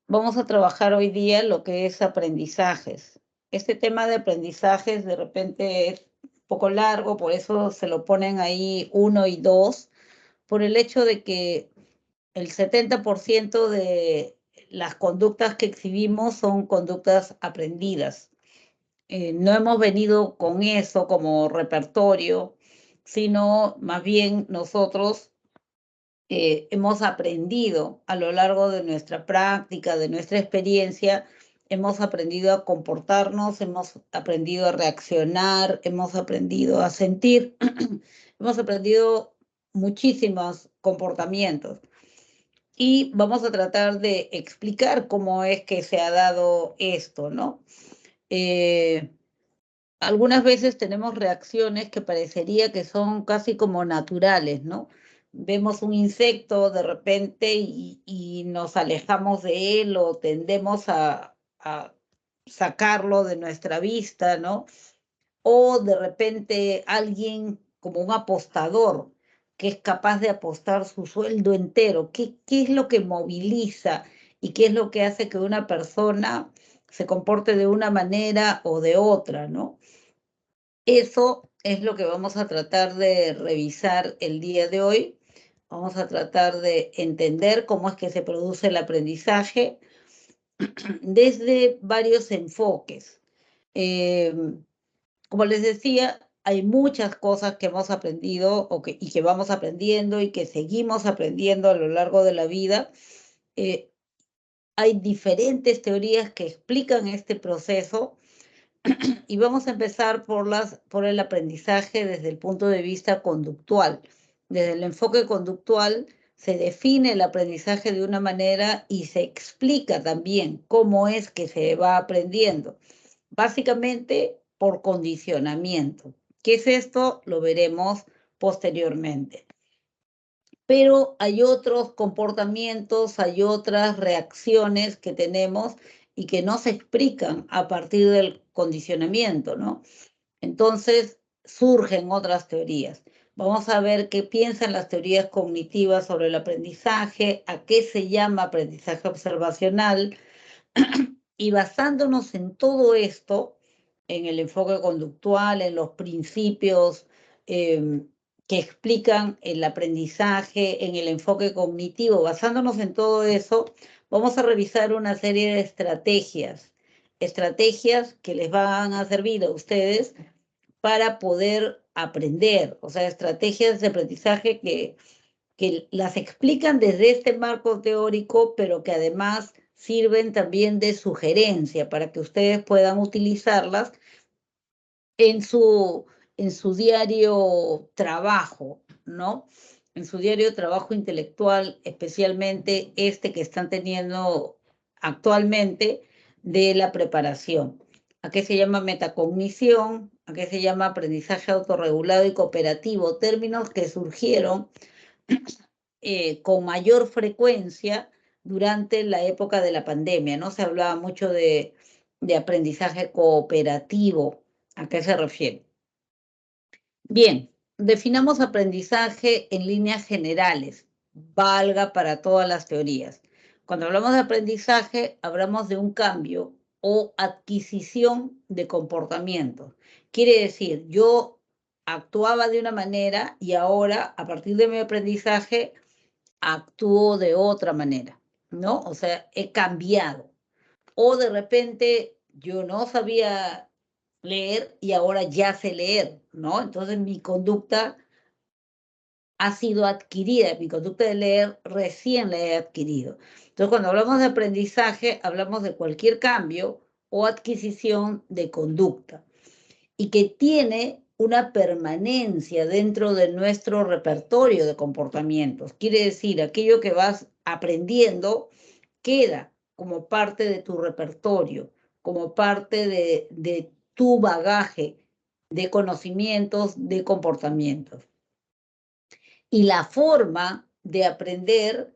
Vamos a trabajar hoy día lo que es aprendizajes. Este tema de aprendizajes de repente es un poco largo, por eso se lo ponen ahí 1 y 2, por el hecho de que el 70% de las conductas que exhibimos son conductas aprendidas. No hemos venido con eso como repertorio, sino más bien nosotros hemos aprendido a lo largo de nuestra práctica, de nuestra experiencia, hemos aprendido a comportarnos, hemos aprendido a reaccionar, hemos aprendido a sentir, hemos aprendido muchísimos comportamientos. Y vamos a tratar de explicar cómo es que se ha dado esto, ¿no? Eh, Algunas veces tenemos reacciones que parecería que son casi como naturales, ¿no? Vemos un insecto de repente y nos alejamos de él o tendemos a sacarlo de nuestra vista, ¿no? O de repente alguien como un apostador que es capaz de apostar su sueldo entero. ¿Qué es lo que moviliza y qué es lo que hace que una persona se comporte de una manera o de otra, ¿no? Eso es lo que vamos a tratar de revisar el día de hoy. Vamos a tratar de entender cómo es que se produce el aprendizaje desde varios enfoques. Como les decía, hay muchas cosas que hemos aprendido y que vamos aprendiendo y que seguimos aprendiendo a lo largo de la vida. Eh, Hay diferentes teorías que explican este proceso y vamos a empezar por el aprendizaje desde el punto de vista conductual. Desde el enfoque conductual se define el aprendizaje de una manera y se explica también cómo es que se va aprendiendo. Básicamente por condicionamiento. ¿Qué es esto? Lo veremos posteriormente. Pero hay otros comportamientos, hay otras reacciones que tenemos y que no se explican a partir del condicionamiento, ¿no? Entonces surgen otras teorías. Vamos a ver qué piensan las teorías cognitivas sobre el aprendizaje, a qué se llama aprendizaje observacional, y basándonos en todo esto, en el enfoque conductual, en los principios que explican el aprendizaje, en el enfoque cognitivo, basándonos en todo eso, vamos a revisar una serie de estrategias que les van a servir a ustedes para poder aprender, o sea, estrategias de aprendizaje que las explican desde este marco teórico, pero que además sirven también de sugerencia para que ustedes puedan utilizarlas en su, en su diario trabajo, ¿no? En su diario trabajo intelectual, especialmente este que están teniendo actualmente de la preparación. ¿A qué se llama metacognición? ¿A qué se llama aprendizaje autorregulado y cooperativo? Términos que surgieron con mayor frecuencia durante la época de la pandemia, ¿no? Se hablaba mucho de aprendizaje cooperativo. ¿A qué se refiere? Bien, definamos aprendizaje en líneas generales, valga para todas las teorías. Cuando hablamos de aprendizaje, hablamos de un cambio o adquisición de comportamiento. Quiere decir, yo actuaba de una manera y ahora, a partir de mi aprendizaje, actúo de otra manera, ¿no? O sea, he cambiado. O de repente yo no sabía leer y ahora ya sé leer, ¿no? Entonces mi conducta ha sido adquirida, mi conducta de leer recién la he adquirido. Entonces, cuando hablamos de aprendizaje, hablamos de cualquier cambio o adquisición de conducta y que tiene una permanencia dentro de nuestro repertorio de comportamientos. Quiere decir, aquello que vas aprendiendo queda como parte de tu repertorio, como parte de tu bagaje de conocimientos, de comportamientos. Y la forma de aprender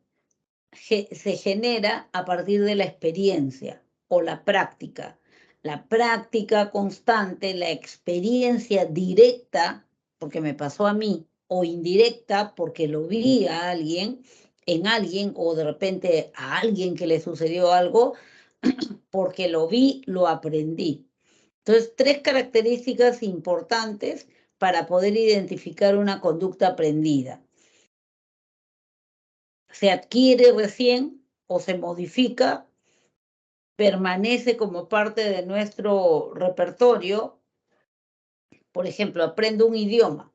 se genera a partir de la experiencia o la práctica. La práctica constante, la experiencia directa, porque me pasó a mí, o indirecta, porque lo vi a alguien, en alguien o de repente a alguien que le sucedió algo, porque lo vi, lo aprendí. Entonces, 3 características importantes para poder identificar una conducta aprendida. Se adquiere recién o se modifica, permanece como parte de nuestro repertorio. Por ejemplo, aprendo un idioma,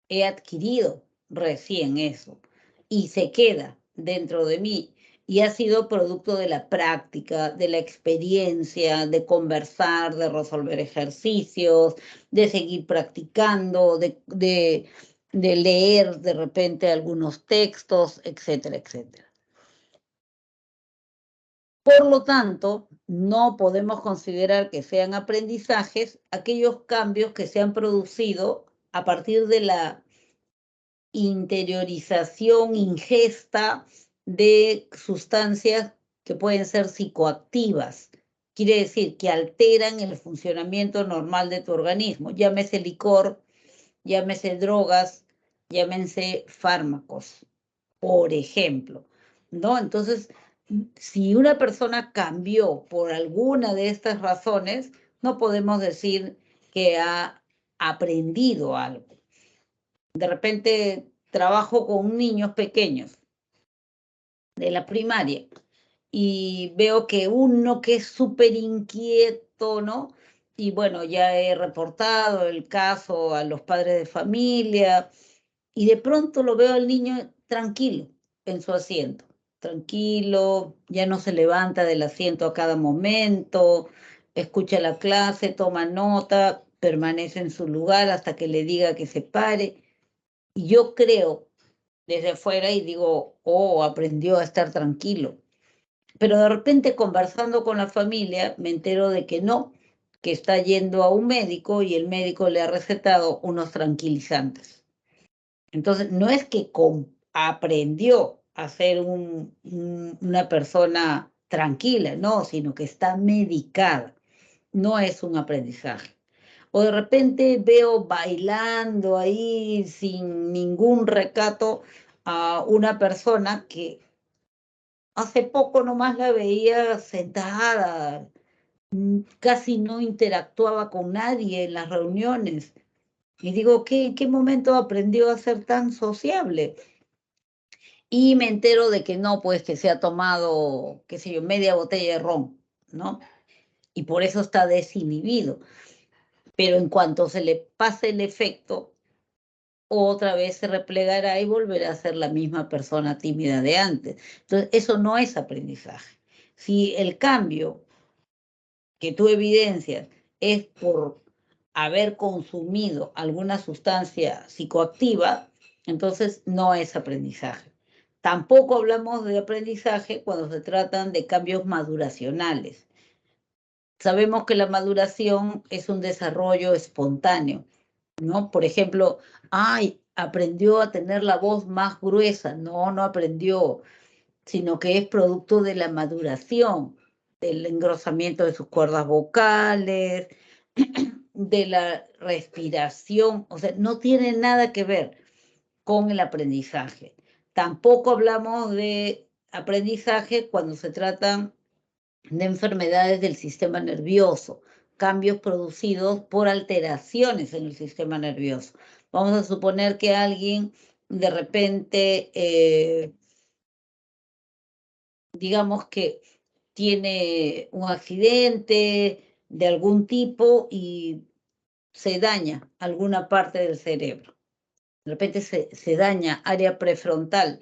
he adquirido recién eso y se queda dentro de mí y ha sido producto de la práctica, de la experiencia, de conversar, de resolver ejercicios, de seguir practicando, de leer de repente algunos textos, etcétera, etcétera. Por lo tanto, no podemos considerar que sean aprendizajes aquellos cambios que se han producido a partir de la interiorización, ingesta de sustancias que pueden ser psicoactivas. Quiere decir que alteran el funcionamiento normal de tu organismo. Llámese licor, llámese drogas, llámense fármacos, por ejemplo, ¿no? Entonces, si una persona cambió por alguna de estas razones, no podemos decir que ha aprendido algo. De repente trabajo con niños pequeños de la primaria y veo que uno que es súper inquieto, ¿no? Y bueno, ya he reportado el caso a los padres de familia y de pronto lo veo al niño tranquilo en su asiento, tranquilo, ya no se levanta del asiento a cada momento, escucha la clase, toma nota, permanece en su lugar hasta que le diga que se pare. Y yo creo desde afuera y digo, oh, aprendió a estar tranquilo. Pero de repente conversando con la familia me entero de que no, que está yendo a un médico y el médico le ha recetado unos tranquilizantes. Entonces, no es que aprendió a ser una persona tranquila, no, sino que está medicada. No es un aprendizaje. O de repente veo bailando ahí sin ningún recato a una persona que hace poco nomás la veía sentada, casi no interactuaba con nadie en las reuniones. Y digo, ¿en qué momento aprendió a ser tan sociable? Y me entero de que no, pues que se ha tomado, qué sé yo, media botella de ron, ¿no? Y por eso está desinhibido. Pero en cuanto se le pase el efecto, otra vez se replegará y volverá a ser la misma persona tímida de antes. Entonces, eso no es aprendizaje. Si el cambio que tú evidencias es por haber consumido alguna sustancia psicoactiva, entonces no es aprendizaje. Tampoco hablamos de aprendizaje cuando se tratan de cambios maduracionales. Sabemos que la maduración es un desarrollo espontáneo, ¿no? Por ejemplo, ay, aprendió a tener la voz más gruesa. No, no aprendió, sino que es producto de la maduración, del engrosamiento de sus cuerdas vocales, de la respiración, o sea, no tiene nada que ver con el aprendizaje. Tampoco hablamos de aprendizaje cuando se tratan de enfermedades del sistema nervioso, cambios producidos por alteraciones en el sistema nervioso. Vamos a suponer que alguien de repente, digamos que tiene un accidente de algún tipo y se daña alguna parte del cerebro. De repente se daña área prefrontal.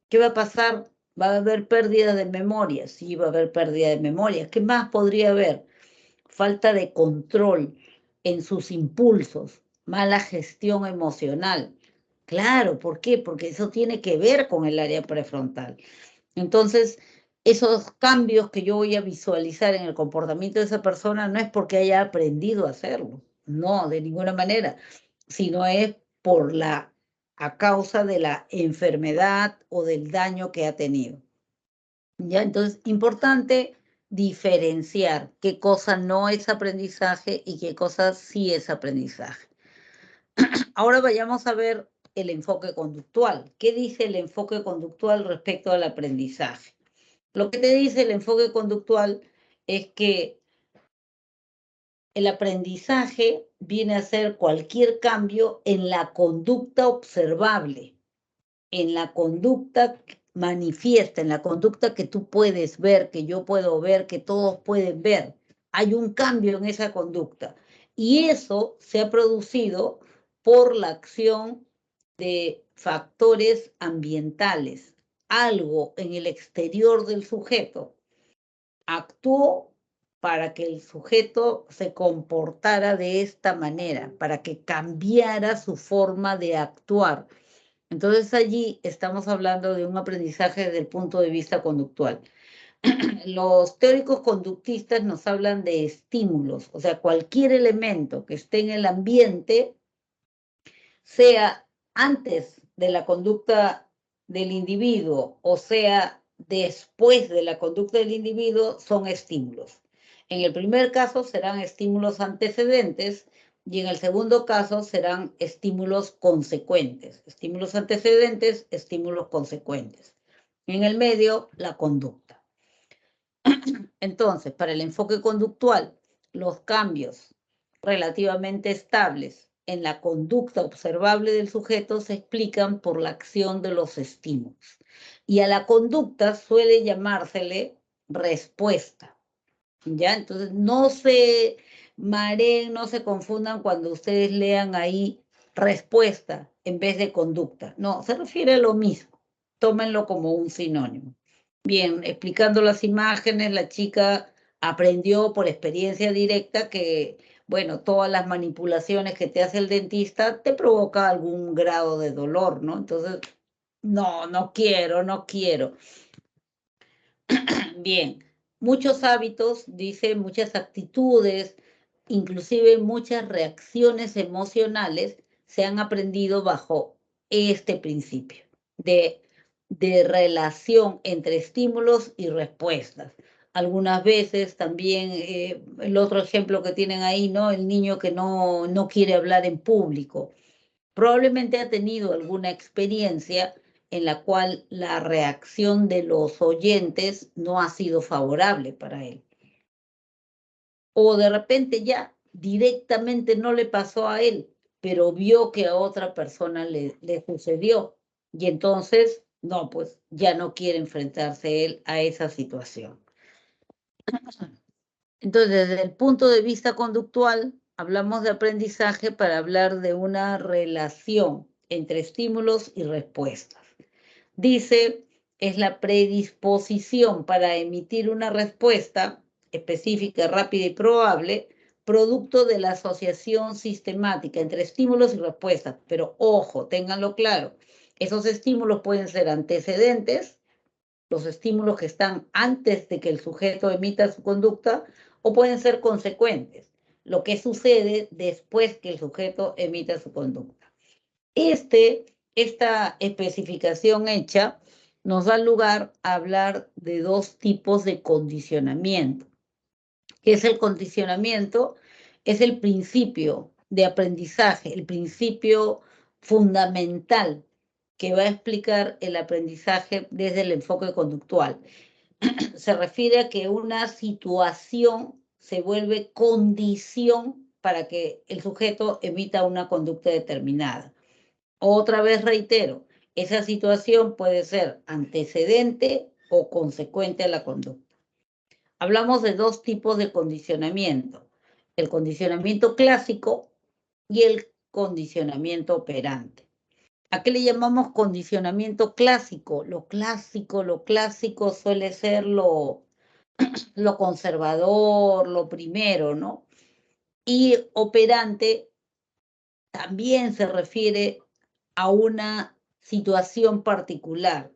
¿Qué va a pasar? Va a haber pérdida de memoria. Sí, va a haber pérdida de memoria. ¿Qué más podría haber? Falta de control en sus impulsos, mala gestión emocional. Claro, ¿por qué? Porque eso tiene que ver con el área prefrontal. Entonces, esos cambios que yo voy a visualizar en el comportamiento de esa persona no es porque haya aprendido a hacerlo, no, de ninguna manera, sino es a causa de la enfermedad o del daño que ha tenido. ¿Ya? Entonces, importante diferenciar qué cosa no es aprendizaje y qué cosa sí es aprendizaje. Ahora vayamos a ver el enfoque conductual. ¿Qué dice el enfoque conductual respecto al aprendizaje? Lo que te dice el enfoque conductual es que el aprendizaje viene a ser cualquier cambio en la conducta observable, en la conducta manifiesta, en la conducta que tú puedes ver, que yo puedo ver, que todos pueden ver. Hay un cambio en esa conducta. Y eso se ha producido por la acción de factores ambientales. Algo en el exterior del sujeto actuó para que el sujeto se comportara de esta manera, para que cambiara su forma de actuar. Entonces allí estamos hablando de un aprendizaje desde el punto de vista conductual. Los teóricos conductistas nos hablan de estímulos, o sea, cualquier elemento que esté en el ambiente, sea antes de la conducta del individuo o sea después de la conducta del individuo, son estímulos. En el primer caso serán estímulos antecedentes y en el segundo caso serán estímulos consecuentes. Estímulos antecedentes, estímulos consecuentes. En el medio, la conducta. Entonces, para el enfoque conductual, los cambios relativamente estables en la conducta observable del sujeto se explican por la acción de los estímulos. Y a la conducta suele llamársele respuesta. ¿Ya? Entonces, no se mareen, no se confundan cuando ustedes lean ahí respuesta en vez de conducta. No, se refiere a lo mismo. Tómenlo como un sinónimo. Bien, explicando las imágenes, la chica aprendió por experiencia directa que, bueno, todas las manipulaciones que te hace el dentista te provoca algún grado de dolor, ¿no? Entonces, no, no quiero, no quiero. Bien, muchos hábitos, dice, muchas actitudes, inclusive muchas reacciones emocionales se han aprendido bajo este principio de relación entre estímulos y respuestas. Algunas veces también, el otro ejemplo que tienen ahí, ¿no? El niño que no quiere hablar en público. Probablemente ha tenido alguna experiencia en la cual la reacción de los oyentes no ha sido favorable para él. O de repente ya directamente no le pasó a él, pero vio que a otra persona le sucedió. Y entonces, no, pues ya no quiere enfrentarse él a esa situación. Entonces, desde el punto de vista conductual, hablamos de aprendizaje para hablar de una relación entre estímulos y respuestas. Dice, es la predisposición para emitir una respuesta específica, rápida y probable, producto de la asociación sistemática entre estímulos y respuestas. Pero ojo, ténganlo claro, esos estímulos pueden ser antecedentes, los estímulos que están antes de que el sujeto emita su conducta, o pueden ser consecuentes, lo que sucede después que el sujeto emita su conducta. Esta especificación hecha nos da lugar a hablar de dos tipos de condicionamiento. ¿Qué es el condicionamiento? Es el principio de aprendizaje, el principio fundamental que va a explicar el aprendizaje desde el enfoque conductual. Se refiere a que una situación se vuelve condición para que el sujeto emita una conducta determinada. Otra vez reitero, esa situación puede ser antecedente o consecuente a la conducta. Hablamos de dos tipos de condicionamiento, el condicionamiento clásico y el condicionamiento operante. ¿A qué le llamamos condicionamiento clásico? Lo clásico suele ser lo conservador, lo primero, ¿no? Y operante también se refiere a una situación particular.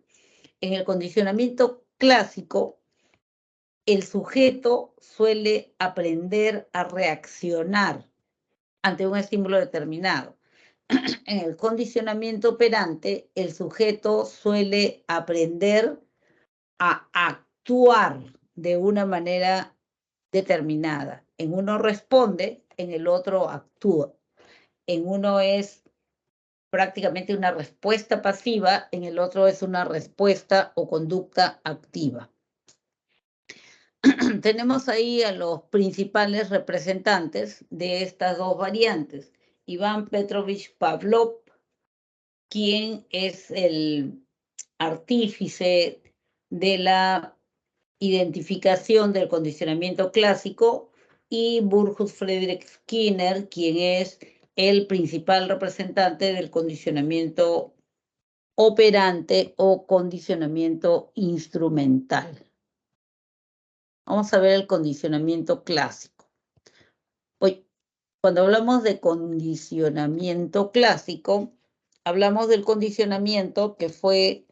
En el condicionamiento clásico, el sujeto suele aprender a reaccionar ante un estímulo determinado. En el condicionamiento operante, el sujeto suele aprender a actuar de una manera determinada. En uno responde, en el otro actúa. En uno es prácticamente una respuesta pasiva, en el otro es una respuesta o conducta activa. Tenemos ahí a los principales representantes de estas dos variantes. Iván Petrovich Pavlov, quien es el artífice de la identificación del condicionamiento clásico, y Burgos Friedrich Skinner, quien es el principal representante del condicionamiento operante o condicionamiento instrumental. Vamos a ver el condicionamiento clásico. Hoy, cuando hablamos de condicionamiento clásico, hablamos del condicionamiento que fue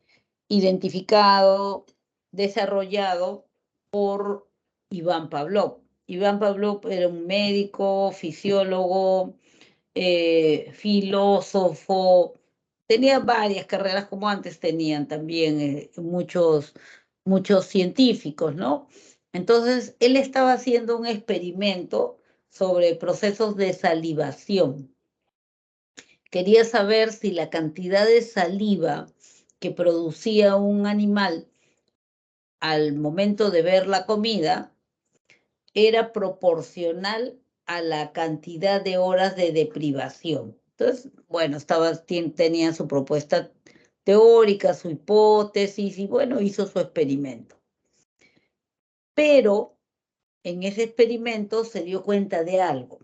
identificado, desarrollado por Iván Pavlov. Iván Pavlov era un médico, fisiólogo, filósofo, tenía varias carreras como antes tenían también muchos científicos, ¿no? Entonces, él estaba haciendo un experimento sobre procesos de salivación. Quería saber si la cantidad de saliva que producía un animal al momento de ver la comida era proporcional a la cantidad de horas de deprivación. Entonces, bueno, tenía su propuesta teórica, su hipótesis, y bueno, hizo su experimento. Pero en ese experimento se dio cuenta de algo,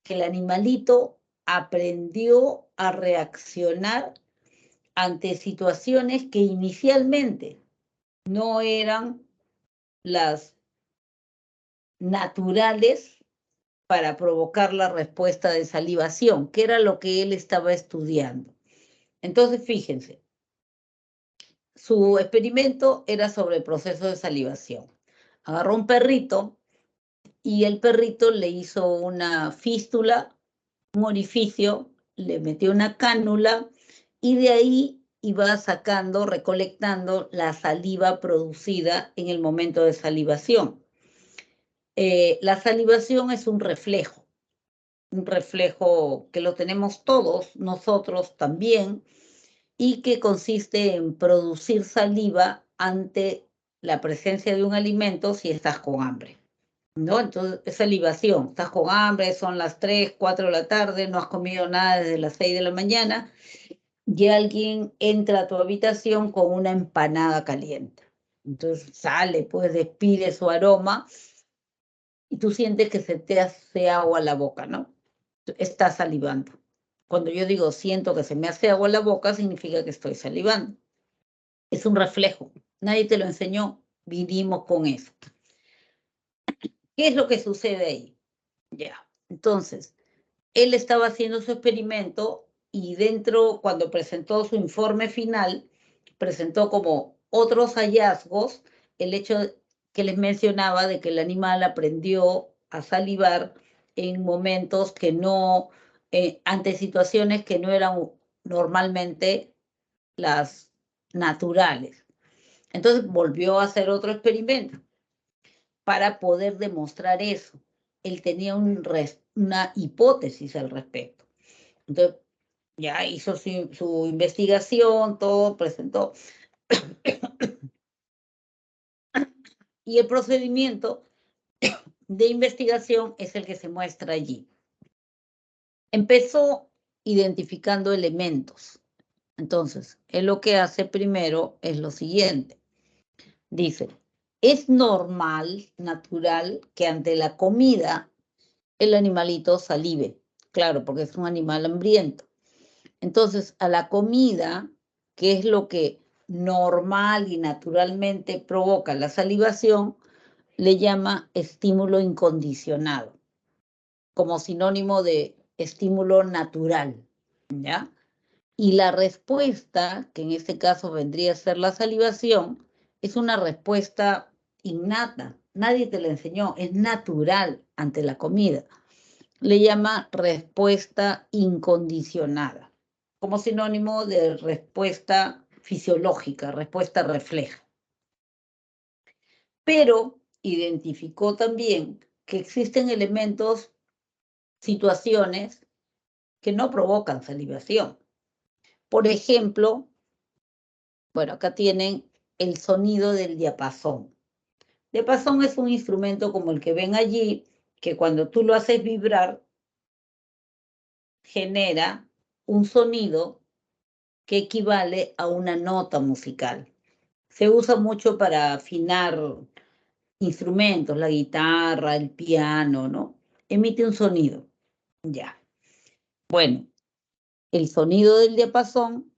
que el animalito aprendió a reaccionar ante situaciones que inicialmente no eran las naturales para provocar la respuesta de salivación, que era lo que él estaba estudiando. Entonces, fíjense, su experimento era sobre el proceso de salivación. Agarró un perrito y el perrito le hizo una fístula, un orificio, le metió una cánula y de ahí iba sacando, recolectando la saliva producida en el momento de salivación. La salivación es un reflejo que lo tenemos todos, nosotros también, y que consiste en producir saliva ante la presencia de un alimento si estás con hambre, ¿no? Entonces, es salivación, estás con hambre, son las 3, 4 de la tarde, no has comido nada desde las 6 de la mañana, y alguien entra a tu habitación con una empanada caliente. Entonces sale, pues despide su aroma, y tú sientes que se te hace agua a la boca, ¿no? Estás salivando. Cuando yo digo siento que se me hace agua en la boca, significa que estoy salivando. Es un reflejo. Nadie te lo enseñó. Vivimos con eso. ¿Qué es lo que sucede ahí? Ya. Entonces, él estaba haciendo su experimento y dentro, cuando presentó su informe final, presentó como otros hallazgos el hecho que les mencionaba de que el animal aprendió a salivar en momentos que no, ante situaciones que no eran normalmente las naturales. Entonces volvió a hacer otro experimento para poder demostrar eso. Él tenía una hipótesis al respecto. Entonces, ya hizo su investigación, todo, presentó. Y el procedimiento de investigación es el que se muestra allí. Empezó identificando elementos. Entonces, él lo que hace primero es lo siguiente. Dice, es normal, natural, que ante la comida el animalito salive. Claro, porque es un animal hambriento. Entonces, a la comida, que es lo que normal y naturalmente provoca la salivación, le llama estímulo incondicionado, como sinónimo de estímulo natural, ¿ya? Y la respuesta, que en este caso vendría a ser la salivación, es una respuesta innata. Nadie te la enseñó, es natural ante la comida. Le llama respuesta incondicionada, como sinónimo de respuesta fisiológica, respuesta refleja. Pero identificó también que existen elementos, situaciones que no provocan salivación. Por ejemplo, bueno, acá tienen el sonido del diapasón. Diapasón es un instrumento como el que ven allí, que cuando tú lo haces vibrar, genera un sonido que equivale a una nota musical. Se usa mucho para afinar instrumentos, la guitarra, el piano, ¿no? Emite un sonido. Ya. Bueno, el sonido del diapasón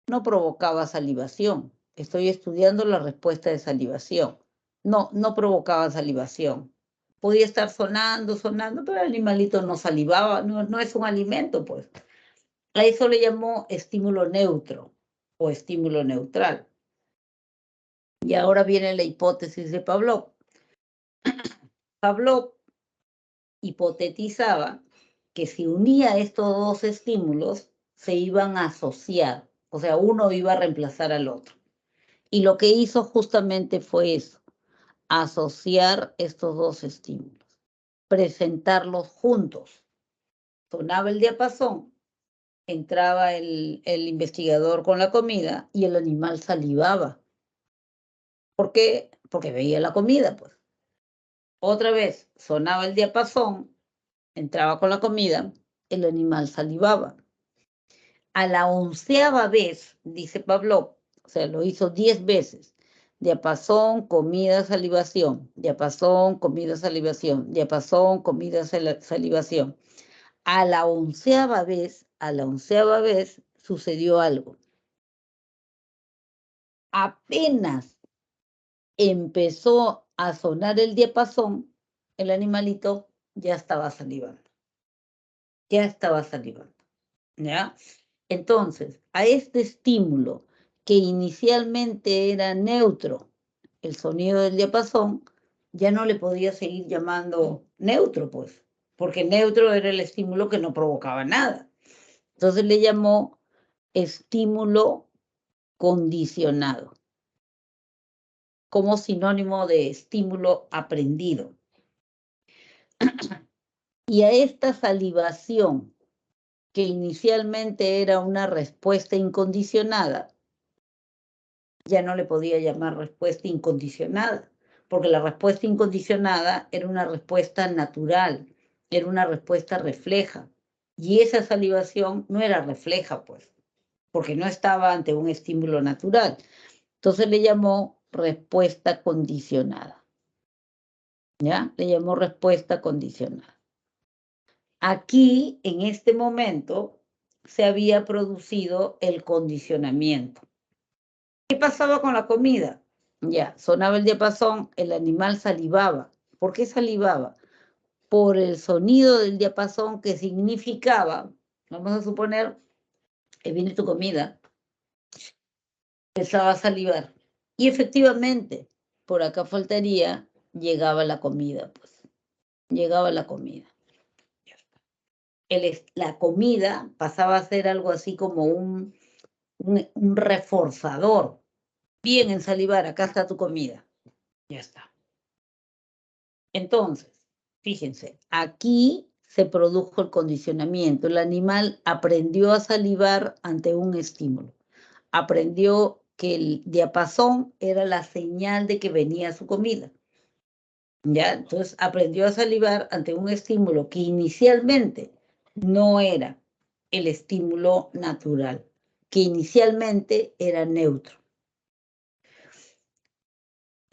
no provocaba salivación. Estoy estudiando la respuesta de salivación. No, no provocaba salivación. Podía estar sonando, sonando, pero el animalito no salivaba, no es un alimento, pues. A eso le llamó estímulo neutro o estímulo neutral. Y ahora viene la hipótesis de Pavlov. Pavlov hipotetizaba que si unía estos dos estímulos, se iban a asociar, o sea, uno iba a reemplazar al otro. Y lo que hizo justamente fue eso, asociar estos dos estímulos, presentarlos juntos. Sonaba el diapasón, entraba el investigador con la comida y el animal salivaba. ¿Por qué? Porque veía la comida, pues. Otra vez sonaba el diapasón, entraba con la comida, el animal salivaba. A la 11ª vez, dice Pavlov, o sea, lo hizo 10 veces, diapasón, comida, salivación, diapasón, comida, salivación, diapasón, comida, salivación. A la 11ª vez sucedió algo. Apenas empezó a sonar el diapasón, el animalito ya estaba salivando. Ya estaba salivando. ¿Ya? Entonces, a este estímulo que inicialmente era neutro, el sonido del diapasón, ya no le podía seguir llamando neutro, pues, porque neutro era el estímulo que no provocaba nada. Entonces le llamó estímulo condicionado, como sinónimo de estímulo aprendido. Y a esta salivación, que inicialmente era una respuesta incondicionada, ya no le podía llamar respuesta incondicionada, porque la respuesta incondicionada era una respuesta natural, era una respuesta refleja. Y esa salivación no era refleja, pues, porque no estaba ante un estímulo natural. Entonces le llamó respuesta condicionada. ¿Ya? Le llamó respuesta condicionada. Aquí, en este momento, se había producido el condicionamiento. ¿Qué pasaba con la comida? Ya, sonaba el diapasón, el animal salivaba. ¿Por qué salivaba? Por el sonido del diapasón, que significaba, vamos a suponer, que viene tu comida, empezaba a salivar. Y efectivamente, por acá faltaría, llegaba la comida, pues. Llegaba la comida. La comida pasaba a ser algo así como un reforzador. Bien en salivar, acá está tu comida. Ya está. Entonces, fíjense, aquí se produjo el condicionamiento. El animal aprendió a salivar ante un estímulo. Aprendió que el diapasón era la señal de que venía su comida. ¿Ya? Entonces aprendió a salivar ante un estímulo que inicialmente no era el estímulo natural, que inicialmente era neutro.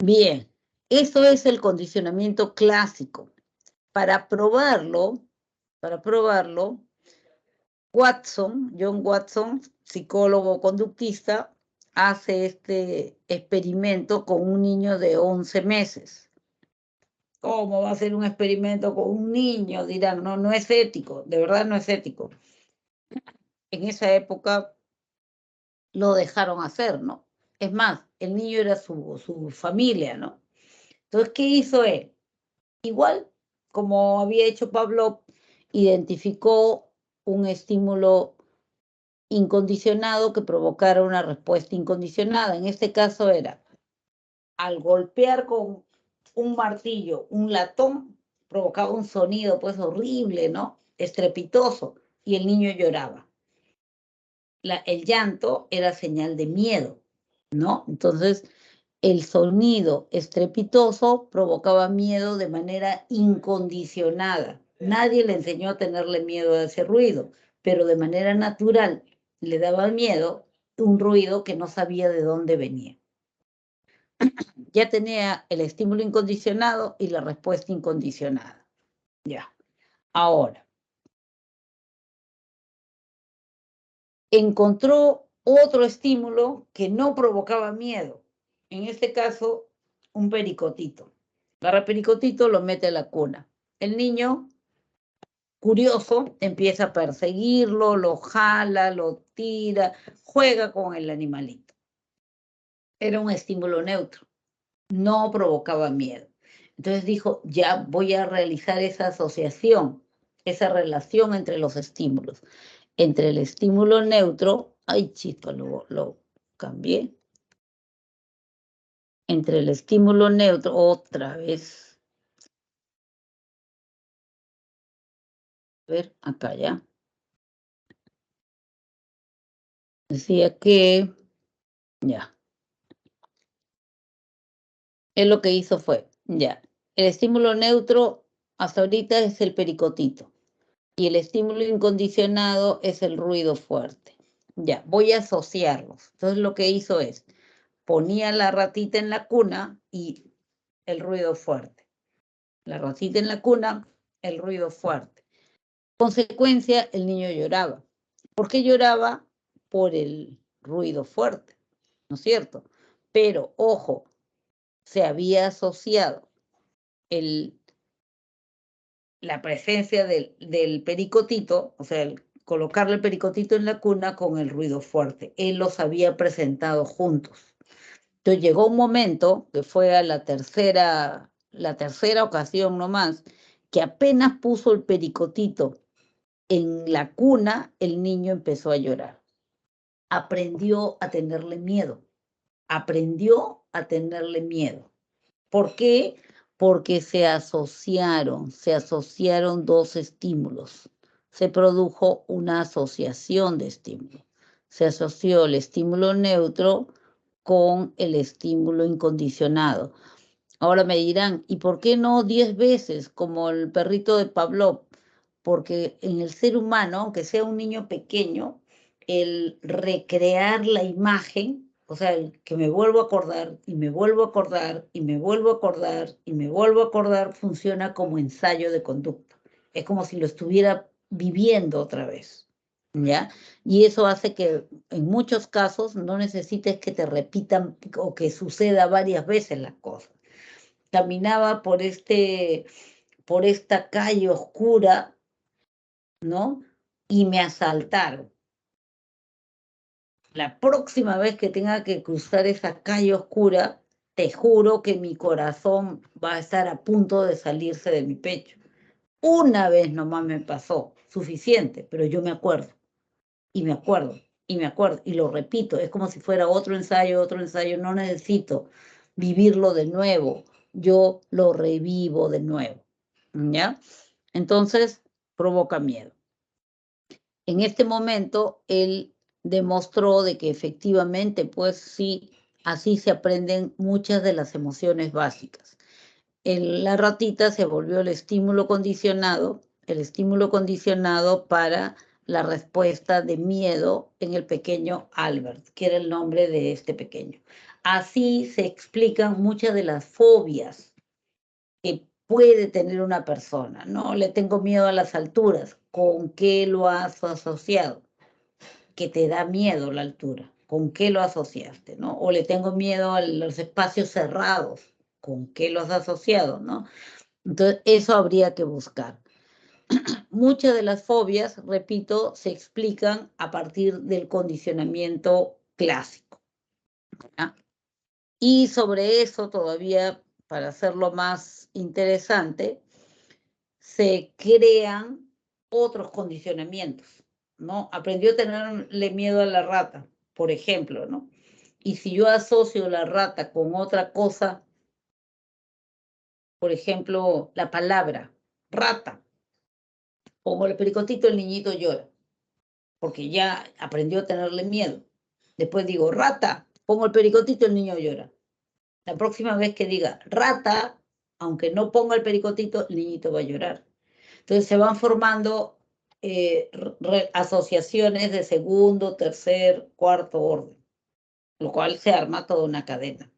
Bien, eso es el condicionamiento clásico. Para probarlo, John Watson, psicólogo conductista, hace este experimento con un niño de 11 meses. ¿Cómo va a ser un experimento con un niño? Dirán, no es ético, de verdad no es ético. En esa época lo dejaron hacer, ¿no? Es más, el niño era su familia, ¿no? Entonces, ¿qué hizo él? Igual, como había hecho Pavlov, identificó un estímulo incondicionado que provocara una respuesta incondicionada. En este caso era, al golpear con un martillo un latón, provocaba un sonido pues horrible, ¿no? Estrepitoso, y el niño lloraba. el llanto era señal de miedo, ¿no? Entonces, el sonido estrepitoso provocaba miedo de manera incondicionada. Nadie le enseñó a tenerle miedo a ese ruido, pero de manera natural le daba miedo un ruido que no sabía de dónde venía. Ya tenía el estímulo incondicionado y la respuesta incondicionada. Ya. Ahora, encontró otro estímulo que no provocaba miedo. En este caso, un pericotito. Agarra pericotito, lo mete a la cuna. El niño, curioso, empieza a perseguirlo, lo jala, lo tira, juega con el animalito. Era un estímulo neutro, no provocaba miedo. Entonces dijo, ya voy a realizar esa asociación, esa relación entre los estímulos. Entre el estímulo neutro, ay chispa, lo cambié. Entre el estímulo neutro, otra vez. A ver, acá ya. Decía que, ya. Él lo que hizo fue, ya. El estímulo neutro hasta ahorita es el pericotito. Y el estímulo incondicionado es el ruido fuerte. Ya, voy a asociarlos. Entonces lo que hizo es, ponía la ratita en la cuna y el ruido fuerte. La ratita en la cuna, el ruido fuerte. Consecuencia, el niño lloraba. ¿Por qué lloraba? Por el ruido fuerte, ¿no es cierto? Pero, ojo, se había asociado la presencia del pericotito, o sea, colocarle el pericotito en la cuna con el ruido fuerte. Él los había presentado juntos. Entonces llegó un momento, que fue a la tercera ocasión nomás, que apenas puso el pericotito en la cuna, el niño empezó a llorar. Aprendió a tenerle miedo. Aprendió a tenerle miedo. ¿Por qué? Porque se asociaron dos estímulos. Se produjo una asociación de estímulos. Se asoció el estímulo neutro con el estímulo incondicionado. Ahora me dirán, ¿y por qué no 10 veces como el perrito de Pavlov? Porque en el ser humano, aunque sea un niño pequeño, el recrear la imagen, o sea, el que me vuelvo a acordar y me vuelvo a acordar y me vuelvo a acordar y me vuelvo a acordar, funciona como ensayo de conducta. Es como si lo estuviera viviendo otra vez, ¿ya? Y eso hace que en muchos casos no necesites que te repitan o que suceda varias veces las cosas. Caminaba por esta calle oscura, ¿no? Y me asaltaron. La próxima vez que tenga que cruzar esa calle oscura, te juro que mi corazón va a estar a punto de salirse de mi pecho. Una vez nomás me pasó, suficiente, pero yo me acuerdo, y me acuerdo, y me acuerdo, y lo repito, es como si fuera otro ensayo, no necesito vivirlo de nuevo, yo lo revivo de nuevo, ¿ya? Entonces, provoca miedo. En este momento, él demostró de que efectivamente, pues sí, así se aprenden muchas de las emociones básicas. La ratita se volvió el estímulo condicionado para la respuesta de miedo en el pequeño Albert, que era el nombre de este pequeño. Así se explican muchas de las fobias que puede tener una persona, ¿no? Le tengo miedo a las alturas. ¿Con qué lo has asociado? Que te da miedo la altura. ¿Con qué lo asociaste, no? O le tengo miedo a los espacios cerrados. ¿Con qué lo has asociado, no? Entonces, eso habría que buscar. Muchas de las fobias, repito, se explican a partir del condicionamiento clásico, ¿ya? Y sobre eso todavía, para hacerlo más interesante, se crean otros condicionamientos, ¿no? Aprendió a tenerle miedo a la rata, por ejemplo, ¿no? Y si yo asocio la rata con otra cosa, por ejemplo, la palabra rata, pongo el pericotito, el niñito llora. porque ya aprendió a tenerle miedo. Después digo, rata, pongo el pericotito, el niño llora. La próxima vez que diga rata, aunque no ponga el pericotito, el niñito va a llorar. Entonces se van formando asociaciones de segundo, tercer, cuarto orden, lo cual se arma toda una cadena.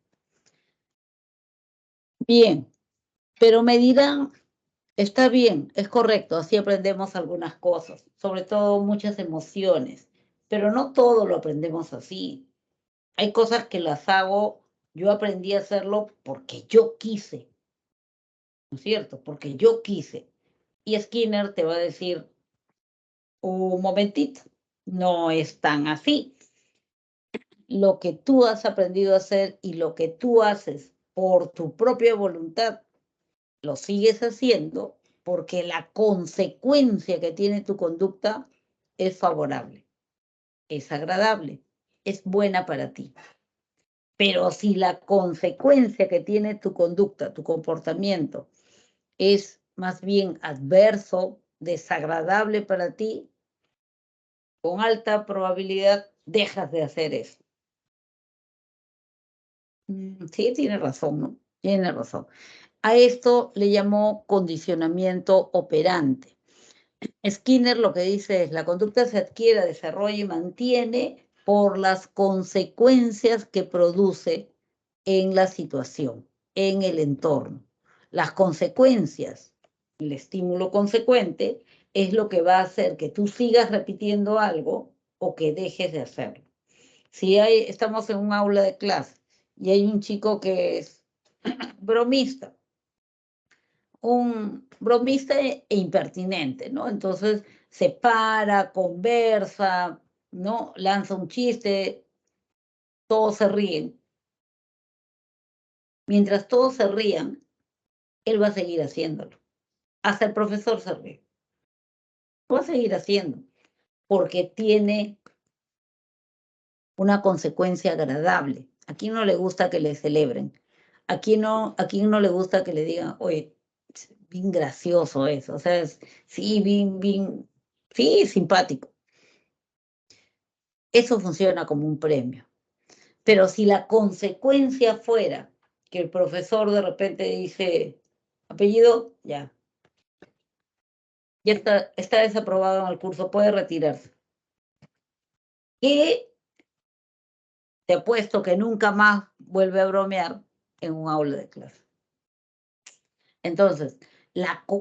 Bien, pero me dirán, está bien, es correcto, así aprendemos algunas cosas, sobre todo muchas emociones, pero no todo lo aprendemos así. Hay cosas que las hago, yo aprendí a hacerlo porque yo quise, ¿no es cierto? Porque yo quise. Y Skinner te va a decir, un momentito, no es tan así. Lo que tú has aprendido a hacer y lo que tú haces por tu propia voluntad, lo sigues haciendo porque la consecuencia que tiene tu conducta es favorable, es agradable, es buena para ti. Pero si la consecuencia que tiene tu conducta, tu comportamiento, es más bien adverso, desagradable para ti, con alta probabilidad dejas de hacer eso. Sí, tiene razón, ¿no? Tiene razón. A esto le llamó condicionamiento operante. Skinner lo que dice es, la conducta se adquiere, desarrolla y mantiene por las consecuencias que produce en la situación, en el entorno. Las consecuencias, el estímulo consecuente, es lo que va a hacer que tú sigas repitiendo algo o que dejes de hacerlo. Si estamos en un aula de clase y hay un chico que es bromista, un bromista e impertinente, ¿no? Entonces se para, conversa, ¿no? Lanza un chiste, todos se ríen. Mientras todos se rían, él va a seguir haciéndolo. Hasta el profesor se ríe. Lo va a seguir haciendo porque tiene una consecuencia agradable. ¿A quién no le gusta que le celebren? ¿A quién no le gusta que le digan, oye, bien gracioso eso? O sea, sí, bien, sí, simpático. Eso funciona como un premio. Pero si la consecuencia fuera que el profesor de repente dice, apellido, ya está desaprobado en el curso, puede retirarse. Y te apuesto que nunca más vuelve a bromear en un aula de clase. Entonces,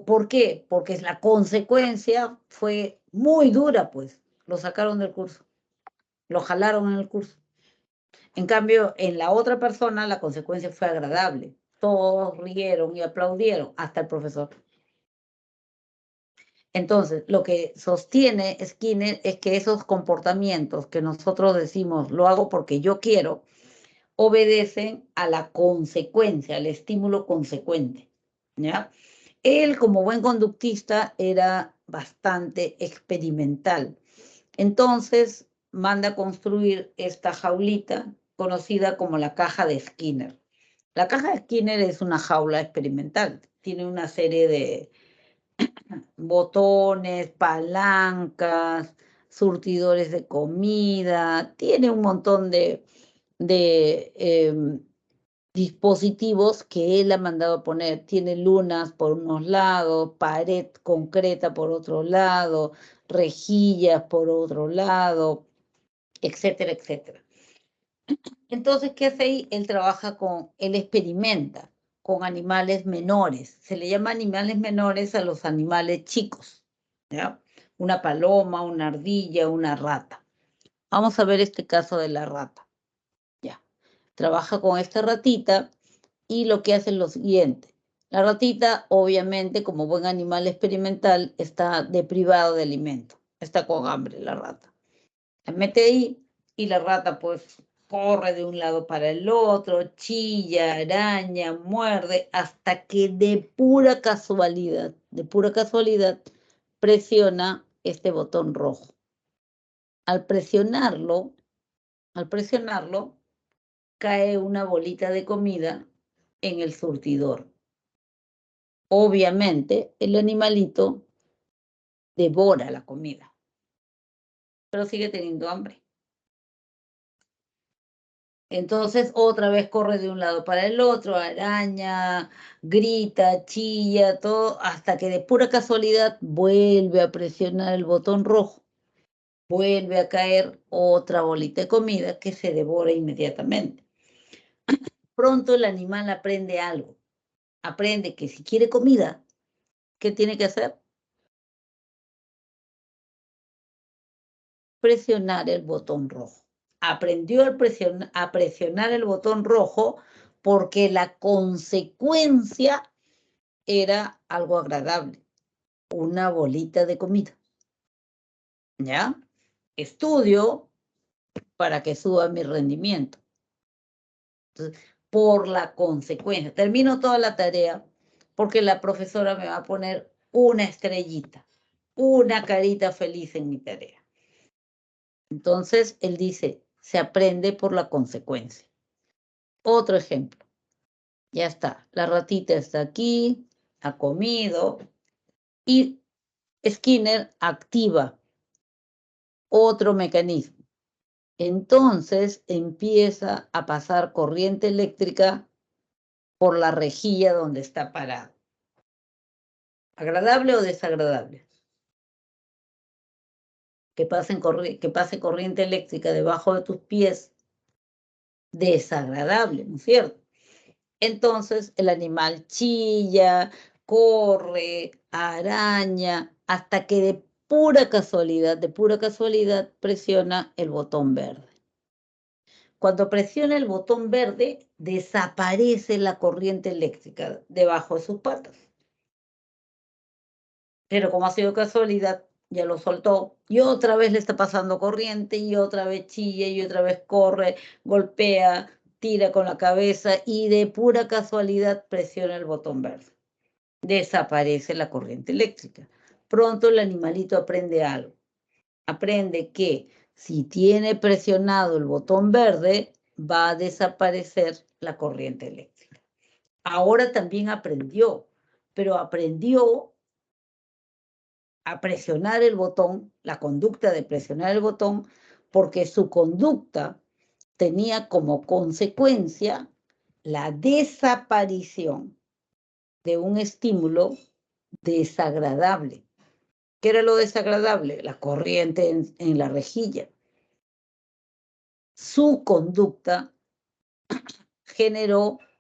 ¿por qué? Porque la consecuencia fue muy dura, pues. Lo sacaron del curso, lo jalaron en el curso. En cambio, en la otra persona la consecuencia fue agradable. Todos rieron y aplaudieron, hasta el profesor. Entonces, lo que sostiene Skinner es que esos comportamientos que nosotros decimos, lo hago porque yo quiero, obedecen a la consecuencia, al estímulo consecuente, ¿ya? Él, como buen conductista, era bastante experimental. Entonces, manda a construir esta jaulita conocida como la caja de Skinner. La caja de Skinner es una jaula experimental. Tiene una serie de botones, palancas, surtidores de comida, tiene un montón de dispositivos que él ha mandado poner. Tiene lunas por unos lados, pared concreta por otro lado, rejillas por otro lado, etcétera, etcétera. Entonces, ¿qué hace ahí? Él experimenta con animales menores. Se le llama animales menores a los animales chicos, ¿ya? Una paloma, una ardilla, una rata. Vamos a ver este caso de la rata. Ya. Trabaja con esta ratita y lo que hace es lo siguiente. La ratita, obviamente, como buen animal experimental, está deprivado de alimento. Está con hambre la rata. La mete ahí y la rata pues corre de un lado para el otro, chilla, araña, muerde, hasta que de pura casualidad, presiona este botón rojo. Al presionarlo, cae una bolita de comida en el surtidor. Obviamente, el animalito devora la comida. pero sigue teniendo hambre. Entonces otra vez corre de un lado para el otro, araña, grita, chilla, todo, hasta que de pura casualidad vuelve a presionar el botón rojo. Vuelve a caer otra bolita de comida que se devora inmediatamente. Pronto el animal aprende algo. Aprende que si quiere comida, ¿qué tiene que hacer? Presionar el botón rojo. Aprendió a presionar el botón rojo porque la consecuencia era algo agradable, una bolita de comida. ¿Ya? Estudio para que suba mi rendimiento. Entonces, por la consecuencia, termino toda la tarea porque la profesora me va a poner una estrellita, una carita feliz en mi tarea. Entonces, él dice, se aprende por la consecuencia. Otro ejemplo. Ya está, la ratita está aquí, ha comido y Skinner activa otro mecanismo. Entonces empieza a pasar corriente eléctrica por la rejilla donde está parado. ¿Agradable o desagradable? Que pase corriente eléctrica debajo de tus pies. Desagradable, ¿no es cierto? Entonces el animal chilla, corre, araña, hasta que de pura casualidad, presiona el botón verde. Cuando presiona el botón verde, desaparece la corriente eléctrica debajo de sus patas. Pero como ha sido casualidad, ya lo soltó y otra vez le está pasando corriente y otra vez chilla y otra vez corre, golpea, tira con la cabeza y de pura casualidad presiona el botón verde. Desaparece la corriente eléctrica. Pronto el animalito aprende algo. Aprende que si tiene presionado el botón verde, va a desaparecer la corriente eléctrica. Ahora también aprendió, pero aprendió a presionar el botón, la conducta de presionar el botón, porque su conducta tenía como consecuencia la desaparición de un estímulo desagradable. ¿Qué era lo desagradable? La corriente en la rejilla. Su conducta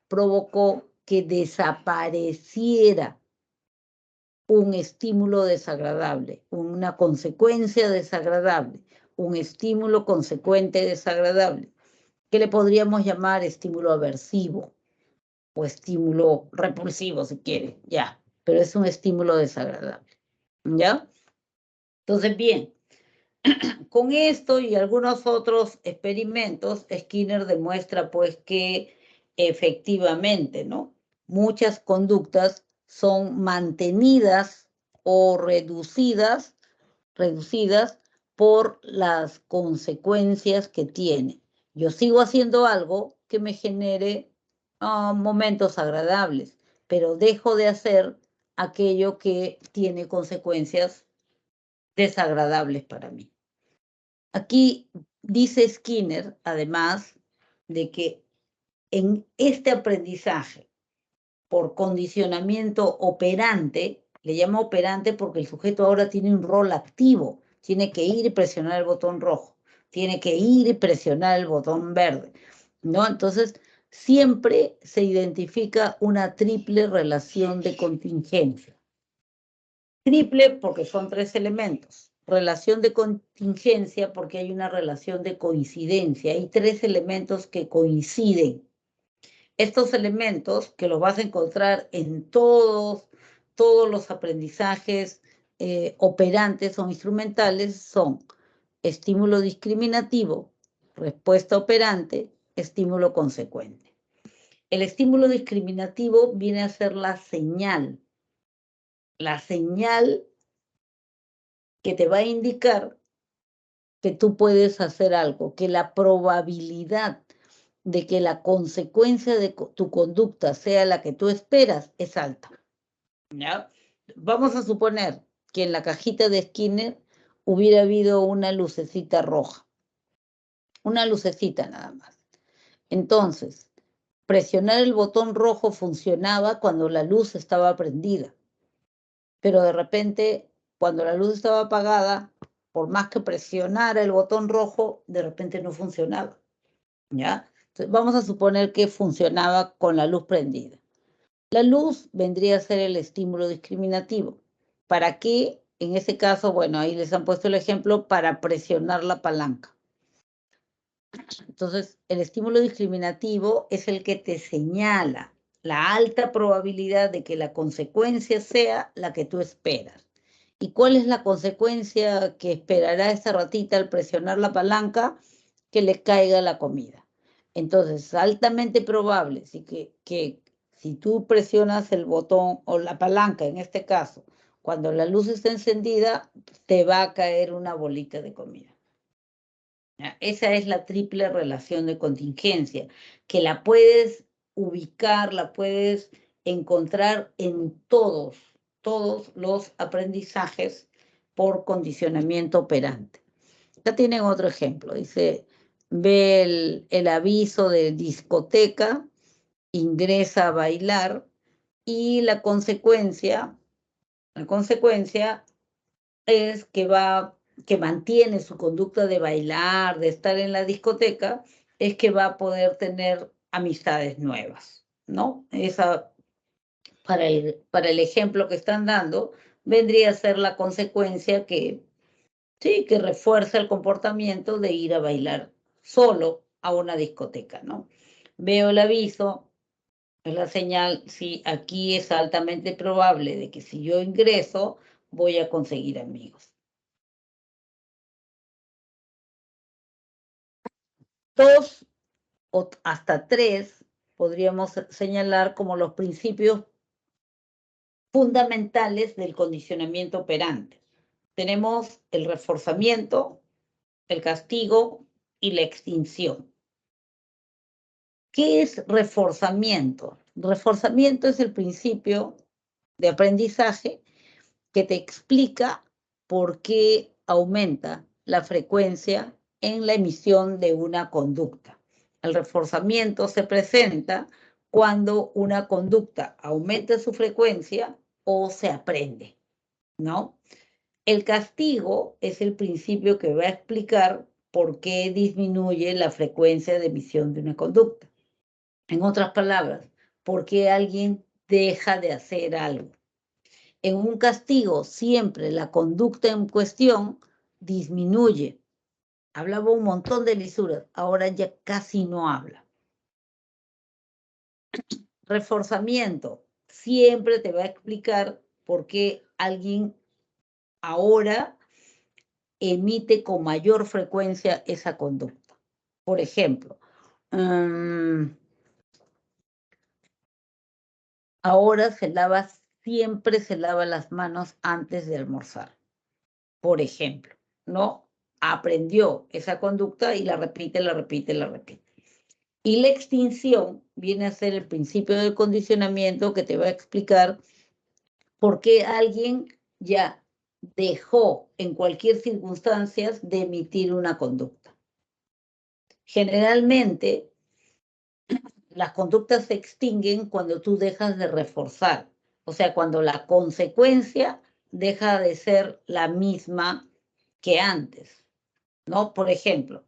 provocó que desapareciera un estímulo desagradable, una consecuencia desagradable, un estímulo consecuente desagradable, que le podríamos llamar estímulo aversivo o estímulo repulsivo, si quiere, ya, pero es un estímulo desagradable, ¿ya? Entonces, bien, con esto y algunos otros experimentos, Skinner demuestra pues que efectivamente, ¿no? Muchas conductas son mantenidas o reducidas por las consecuencias que tiene. Yo sigo haciendo algo que me genere momentos agradables, pero dejo de hacer aquello que tiene consecuencias desagradables para mí. Aquí dice Skinner, además, de que en este aprendizaje por condicionamiento operante, le llama operante porque el sujeto ahora tiene un rol activo, tiene que ir y presionar el botón rojo, tiene que ir y presionar el botón verde, ¿no? Entonces, siempre se identifica una triple relación de contingencia. Triple porque son 3 elementos. Relación de contingencia porque hay una relación de coincidencia. Hay 3 elementos que coinciden. Estos elementos que los vas a encontrar en todos los aprendizajes operantes o instrumentales son estímulo discriminativo, respuesta operante, estímulo consecuente. El estímulo discriminativo viene a ser la señal que te va a indicar que tú puedes hacer algo, que la probabilidad de que la consecuencia de tu conducta sea la que tú esperas es alta. ¿Ya? Vamos a suponer que en la cajita de Skinner hubiera habido una lucecita roja. Una lucecita nada más. Entonces, presionar el botón rojo funcionaba cuando la luz estaba prendida. Pero de repente, cuando la luz estaba apagada, por más que presionara el botón rojo, de repente no funcionaba. ¿Ya? Entonces, vamos a suponer que funcionaba con la luz prendida. La luz vendría a ser el estímulo discriminativo. ¿Para qué? En ese caso, bueno, ahí les han puesto el ejemplo para presionar la palanca. Entonces, el estímulo discriminativo es el que te señala la alta probabilidad de que la consecuencia sea la que tú esperas. ¿Y cuál es la consecuencia que esperará esta ratita al presionar la palanca? Que le caiga la comida. Entonces, es altamente probable que si tú presionas el botón o la palanca, en este caso, cuando la luz está encendida, te va a caer una bolita de comida. Esa es la triple relación de contingencia, que la puedes ubicar, la puedes encontrar en todos los aprendizajes por condicionamiento operante. Ya tienen otro ejemplo, dice, ve el aviso de discoteca, ingresa a bailar y la consecuencia es que mantiene su conducta de bailar, de estar en la discoteca, es que va a poder tener amistades nuevas, ¿no? Esa, para el ejemplo que están dando, vendría a ser la consecuencia que, sí, que refuerza el comportamiento de ir a bailar solo a una discoteca, ¿no? Veo el aviso, es la señal, sí, aquí es altamente probable de que si yo ingreso, voy a conseguir amigos. Dos o hasta tres podríamos señalar como los principios fundamentales del condicionamiento operante. Tenemos el reforzamiento, el castigo y la extinción. ¿Qué es reforzamiento? Reforzamiento es el principio de aprendizaje que te explica por qué aumenta la frecuencia en la emisión de una conducta. El reforzamiento se presenta cuando una conducta aumenta su frecuencia o se aprende, ¿no? El castigo es el principio que va a explicar por qué disminuye la frecuencia de emisión de una conducta. En otras palabras, por qué alguien deja de hacer algo. En un castigo siempre la conducta en cuestión disminuye. Hablaba un montón de lisuras, ahora ya casi no habla. Reforzamiento siempre te va a explicar por qué alguien ahora emite con mayor frecuencia esa conducta. Por ejemplo, ahora siempre se lava las manos antes de almorzar. Por ejemplo, ¿no? Aprendió esa conducta y la repite, la repite, la repite. Y la extinción viene a ser el principio del condicionamiento que te va a explicar por qué alguien ya dejó en cualquier circunstancia de emitir una conducta. Generalmente, las conductas se extinguen cuando tú dejas de reforzar, o sea, cuando la consecuencia deja de ser la misma que antes, ¿no? Por ejemplo,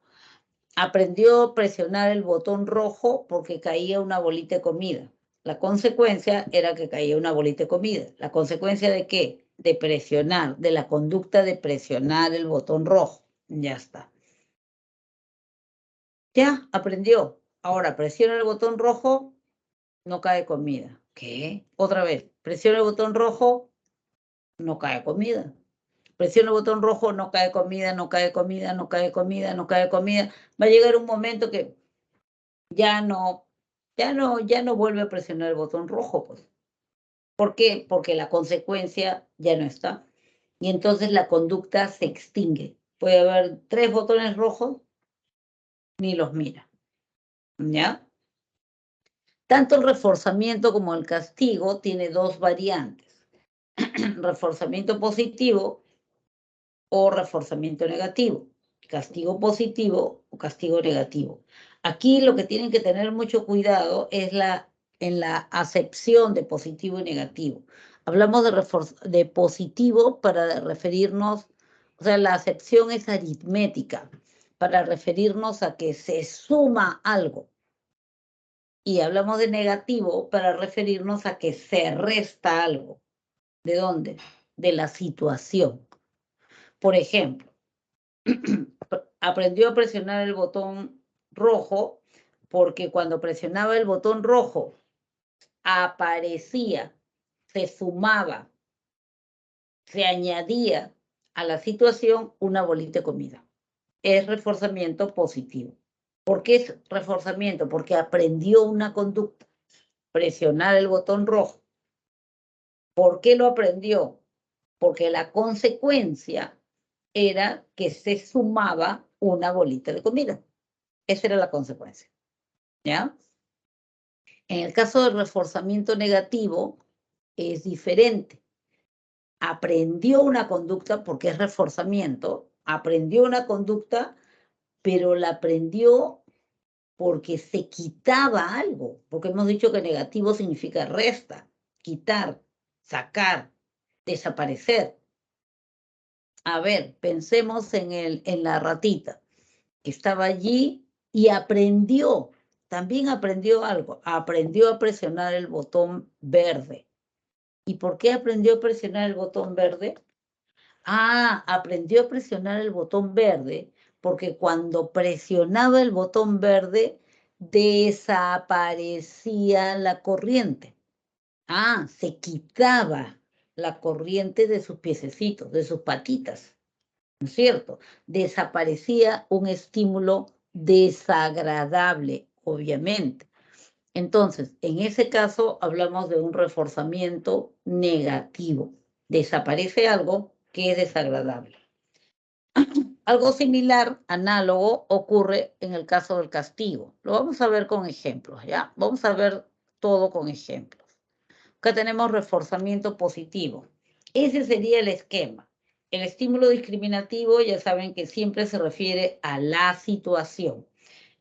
aprendió a presionar el botón rojo porque caía una bolita de comida. La consecuencia era que caía una bolita de comida. ¿La consecuencia de qué? De presionar, de la conducta de presionar el botón rojo. Ya está. Ya aprendió. Ahora presiona el botón rojo, no cae comida. ¿Qué? Otra vez, presiona el botón rojo, no cae comida. Presiona el botón rojo, no cae comida, no cae comida, no cae comida, no cae comida. Va a llegar un momento que ya no vuelve a presionar el botón rojo, pues. ¿Por qué? Porque la consecuencia ya no está. Y entonces la conducta se extingue. Puede haber 3 botones rojos, ni los mira. ¿Ya? Tanto el reforzamiento como el castigo tiene 2 variantes. Reforzamiento positivo o reforzamiento negativo, castigo positivo o castigo negativo. Aquí lo que tienen que tener mucho cuidado es en la acepción de positivo y negativo. Hablamos de positivo para referirnos, o sea, la acepción es aritmética, para referirnos a que se suma algo. Y hablamos de negativo para referirnos a que se resta algo. ¿De dónde? De la situación. Por ejemplo, aprendió a presionar el botón rojo porque cuando presionaba el botón rojo aparecía, se sumaba, se añadía a la situación una bolita de comida. Es reforzamiento positivo. ¿Por qué es reforzamiento? Porque aprendió una conducta, presionar el botón rojo. ¿Por qué lo aprendió? Porque la consecuencia era que se sumaba una bolita de comida. Esa era la consecuencia, ¿ya? En el caso del reforzamiento negativo, es diferente. Aprendió una conducta, porque es reforzamiento, aprendió una conducta, pero la aprendió porque se quitaba algo, porque hemos dicho que negativo significa resta, quitar, sacar, desaparecer. A ver, pensemos en la ratita, que estaba allí y aprendió, también aprendió algo, aprendió a presionar el botón verde. ¿Y por qué aprendió a presionar el botón verde? Ah, aprendió a presionar el botón verde porque cuando presionaba el botón verde desaparecía la corriente. Ah, se quitaba la corriente de sus piececitos, de sus patitas, ¿no es cierto? Desaparecía un estímulo desagradable, obviamente. Entonces, en ese caso hablamos de un reforzamiento negativo. Desaparece algo que es desagradable. Algo similar, análogo, ocurre en el caso del castigo. Lo vamos a ver con ejemplos, ¿ya? Vamos a ver todo con ejemplos. Acá tenemos reforzamiento positivo. Ese sería el esquema. El estímulo discriminativo, ya saben que siempre se refiere a la situación.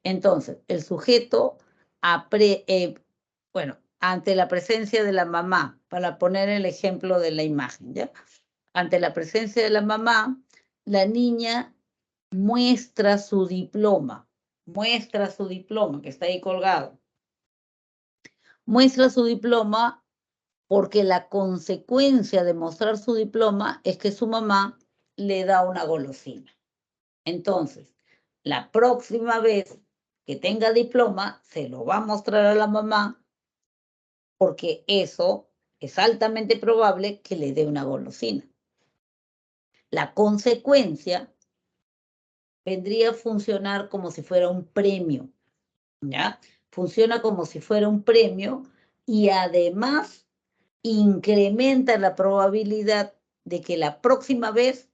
Entonces, el sujeto, bueno, ante la presencia de la mamá, para poner el ejemplo de la imagen, ¿ya? Ante la presencia de la mamá, la niña muestra su diploma, que está ahí colgado. Muestra su diploma porque la consecuencia de mostrar su diploma es que su mamá le da una golosina. Entonces, la próxima vez que tenga diploma, se lo va a mostrar a la mamá porque eso es altamente probable que le dé una golosina. La consecuencia vendría a funcionar como si fuera un premio, ¿ya? Funciona como si fuera un premio y además incrementa la probabilidad de que la próxima vez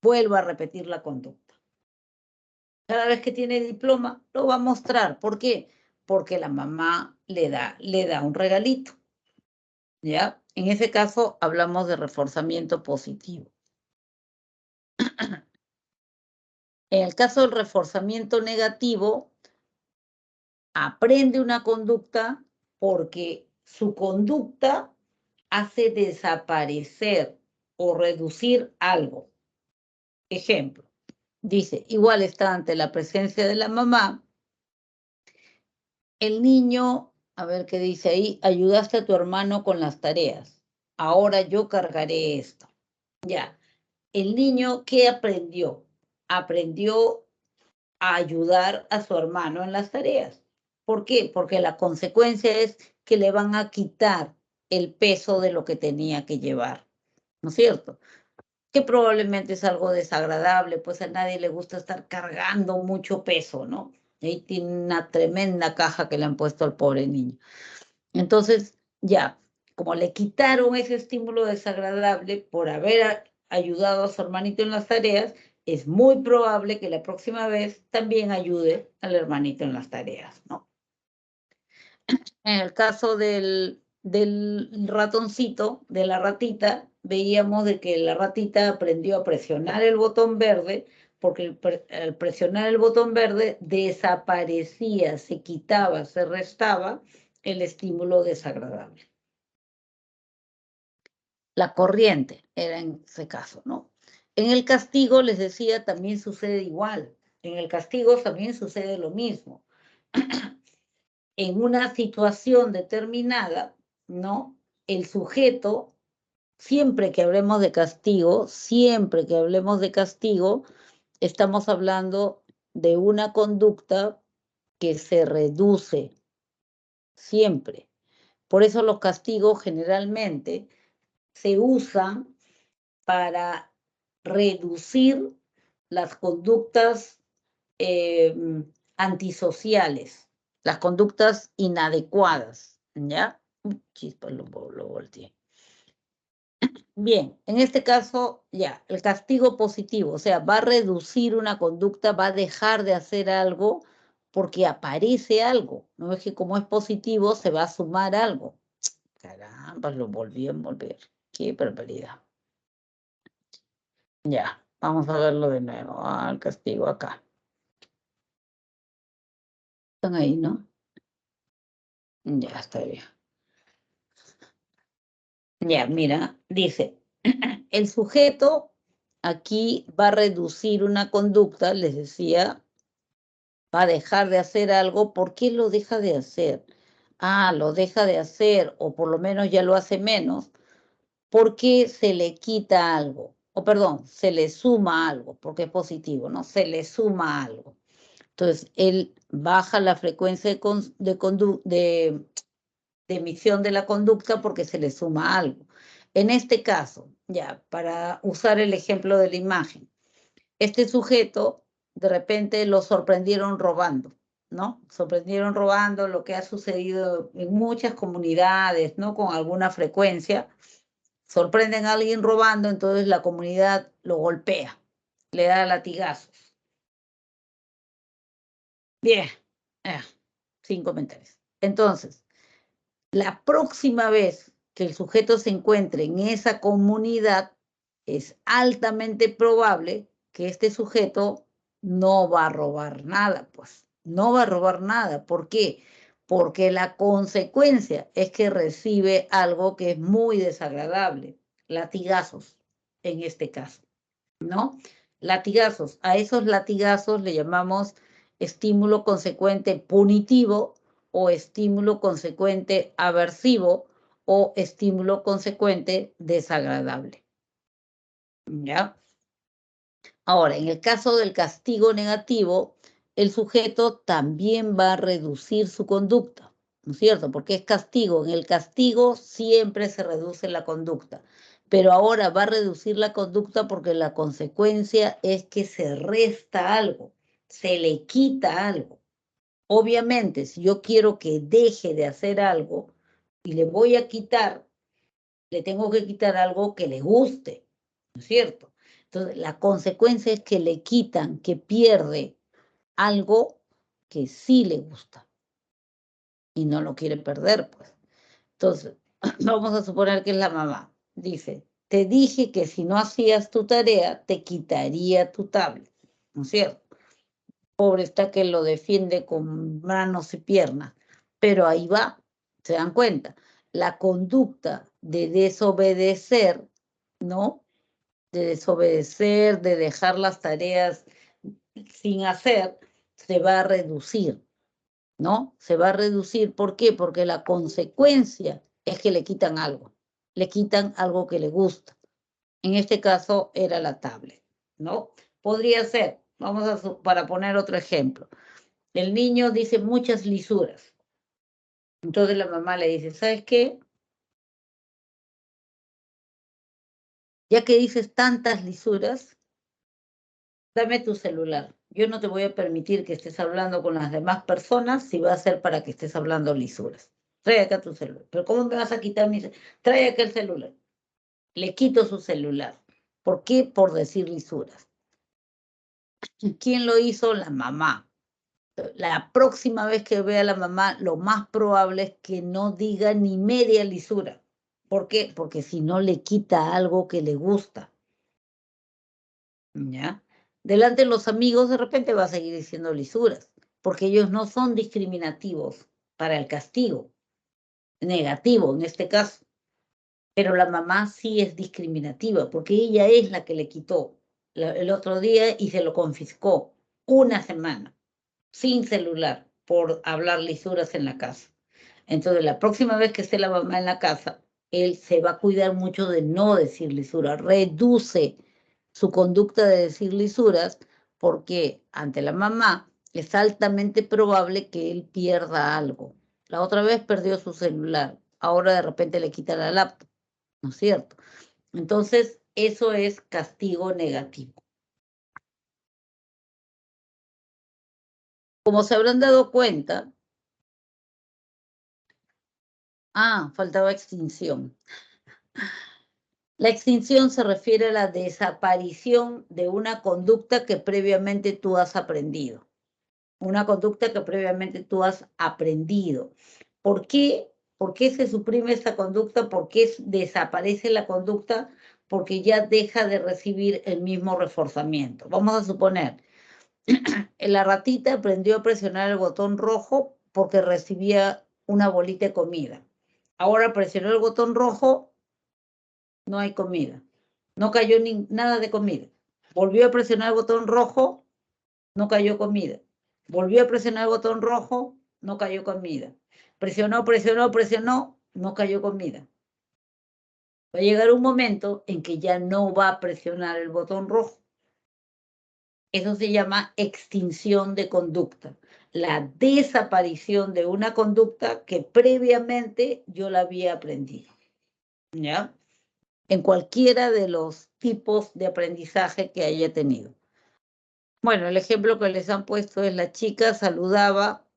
vuelva a repetir la conducta. Cada vez que tiene diploma, lo va a mostrar. ¿Por qué? Porque la mamá le da un regalito, ¿ya? En ese caso, hablamos de reforzamiento positivo. En el caso del reforzamiento negativo, aprende una conducta porque su conducta hace desaparecer o reducir algo. Ejemplo, dice, igual está ante la presencia de la mamá, el niño, a ver qué dice ahí, ayudaste a tu hermano con las tareas, ahora yo cargaré esto. Ya, el niño, ¿qué aprendió? Aprendió a ayudar a su hermano en las tareas. ¿Por qué? Porque la consecuencia es que le van a quitar el peso de lo que tenía que llevar, ¿no es cierto? Que probablemente es algo desagradable, pues a nadie le gusta estar cargando mucho peso, ¿no? Ahí tiene una tremenda caja que le han puesto al pobre niño. Entonces, ya, como le quitaron ese estímulo desagradable por haber ayudado a su hermanito en las tareas, es muy probable que la próxima vez también ayude al hermanito en las tareas, ¿no? En el caso del ratoncito, de la ratita, veíamos de que la ratita aprendió a presionar el botón verde, porque al presionar el botón verde desaparecía, se quitaba, se restaba el estímulo desagradable. La corriente era en ese caso, ¿no? En el castigo, les decía, también sucede igual. En el castigo también sucede lo mismo. En una situación determinada, ¿no? El sujeto, siempre que hablemos de castigo, estamos hablando de una conducta que se reduce, siempre. Por eso los castigos generalmente se usan para reducir las conductas antisociales, las conductas inadecuadas, ¿ya? Chispa, lo volteé. Bien, en este caso, ya, el castigo positivo, o sea, va a reducir una conducta, va a dejar de hacer algo porque aparece algo, ¿no? Es que como es positivo, se va a sumar algo. Caramba, lo volví a envolver. Qué barbaridad. Ya, vamos a verlo de nuevo. El castigo acá. Están ahí, ¿no? Ya, está bien. Ya, mira, dice, el sujeto aquí va a reducir una conducta, les decía, va a dejar de hacer algo. ¿Por qué lo deja de hacer? Lo deja de hacer, o por lo menos ya lo hace menos, porque se le quita algo, o perdón, se le suma algo, porque es positivo, ¿no? Se le suma algo. Entonces, él baja la frecuencia de emisión de la conducta porque se le suma algo. En este caso, ya, para usar el ejemplo de la imagen, este sujeto, de repente lo sorprendieron robando, ¿no? Sorprendieron robando, lo que ha sucedido en muchas comunidades, ¿no? Con alguna frecuencia, sorprenden a alguien robando, entonces la comunidad lo golpea, le da latigazos. Bien, sin comentarios. Entonces, la próxima vez que el sujeto se encuentre en esa comunidad, es altamente probable que este sujeto no va a robar nada, pues. No va a robar nada. ¿Por qué? Porque la consecuencia es que recibe algo que es muy desagradable, latigazos, en este caso, ¿no? Latigazos. A esos latigazos le llamamos estímulo consecuente punitivo o estímulo consecuente aversivo o estímulo consecuente desagradable. ¿Ya? Ahora, en el caso del castigo negativo, el sujeto también va a reducir su conducta, ¿no es cierto? Porque es castigo. En el castigo siempre se reduce la conducta, pero ahora va a reducir la conducta porque la consecuencia es que se resta algo, se le quita algo. Obviamente, si yo quiero que deje de hacer algo y le voy a quitar, le tengo que quitar algo que le guste, ¿no es cierto? Entonces, la consecuencia es que le quitan, que pierde algo que sí le gusta y no lo quiere perder, pues. Entonces, vamos a suponer que es la mamá. Dice, te dije que si no hacías tu tarea, te quitaría tu tablet, ¿no es cierto? Pobre está que lo defiende con manos y piernas, pero ahí va, se dan cuenta, la conducta de desobedecer, ¿no? De desobedecer, de dejar las tareas sin hacer, se va a reducir, ¿no? Se va a reducir, ¿por qué? Porque la consecuencia es que le quitan algo que le gusta. En este caso era la tablet, ¿no? Podría ser, para poner otro ejemplo, el niño dice muchas lisuras. Entonces la mamá le dice, ¿sabes qué? Ya que dices tantas lisuras, dame tu celular. Yo no te voy a permitir que estés hablando con las demás personas si va a ser para que estés hablando lisuras. Trae acá tu celular. ¿Pero cómo me vas a quitar mi celular? Trae acá el celular. Le quito su celular. ¿Por qué? Por decir lisuras. ¿Quién lo hizo? La mamá. La próxima vez que vea a la mamá, lo más probable es que no diga ni media lisura, ¿Por qué? Porque si no le quita algo que le gusta, ¿ya? Delante de los amigos de repente va a seguir diciendo lisuras, porque ellos no son discriminativos para el castigo, negativo en este caso. Pero la mamá sí es discriminativa, porque ella es la que le quitó el otro día y se lo confiscó una semana, sin celular, por hablar lisuras en la casa. Entonces, la próxima vez que esté la mamá en la casa, él se va a cuidar mucho de no decir lisuras, reduce su conducta de decir lisuras, porque ante la mamá es altamente probable que él pierda algo. La otra vez perdió su celular, ahora de repente le quita la laptop, ¿no es cierto? Entonces, eso es castigo negativo. Como se habrán dado cuenta, faltaba extinción. La extinción se refiere a la desaparición de una conducta que previamente tú has aprendido. Una conducta que previamente tú has aprendido. ¿Por qué? ¿Por qué se suprime esa conducta? ¿Por qué desaparece la conducta? Porque ya deja de recibir el mismo reforzamiento. Vamos a suponer, la ratita aprendió a presionar el botón rojo porque recibía una bolita de comida. Ahora presionó el botón rojo, no hay comida. No cayó nada de comida. Volvió a presionar el botón rojo, no cayó comida. Volvió a presionar el botón rojo, no cayó comida. Presionó, no cayó comida. Va a llegar un momento en que ya no va a presionar el botón rojo. Eso se llama extinción de conducta, la desaparición de una conducta que previamente yo la había aprendido, ¿ya? En cualquiera de los tipos de aprendizaje que haya tenido. Bueno, el ejemplo que les han puesto es la chica saludaba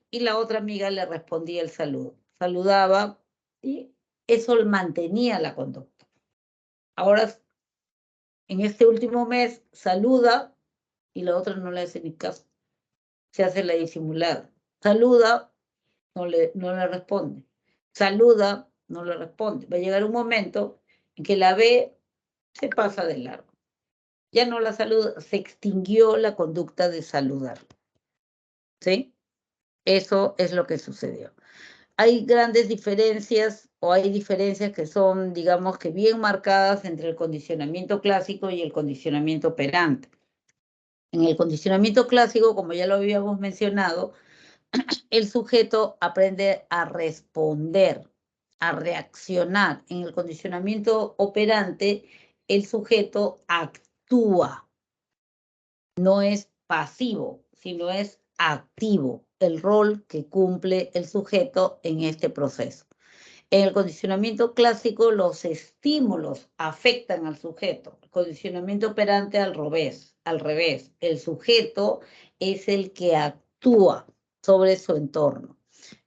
y la otra amiga le respondía el saludo. Saludaba y eso mantenía la conducta. Ahora, en este último mes, saluda y la otra no le hace ni caso. Se hace la disimulada. Saluda, no le responde. Saluda, no le responde. Va a llegar un momento en que la ve, se pasa de largo. Ya no la saluda, se extinguió la conducta de saludar. ¿Sí? Eso es lo que sucedió. Hay grandes diferencias o hay diferencias que son, digamos que bien marcadas entre el condicionamiento clásico y el condicionamiento operante. En el condicionamiento clásico, como ya lo habíamos mencionado, el sujeto aprende a responder, a reaccionar. En el condicionamiento operante, el sujeto actúa, no es pasivo, sino es activo, el rol que cumple el sujeto en este proceso. En el condicionamiento clásico, los estímulos afectan al sujeto. El condicionamiento operante al revés. El sujeto es el que actúa sobre su entorno.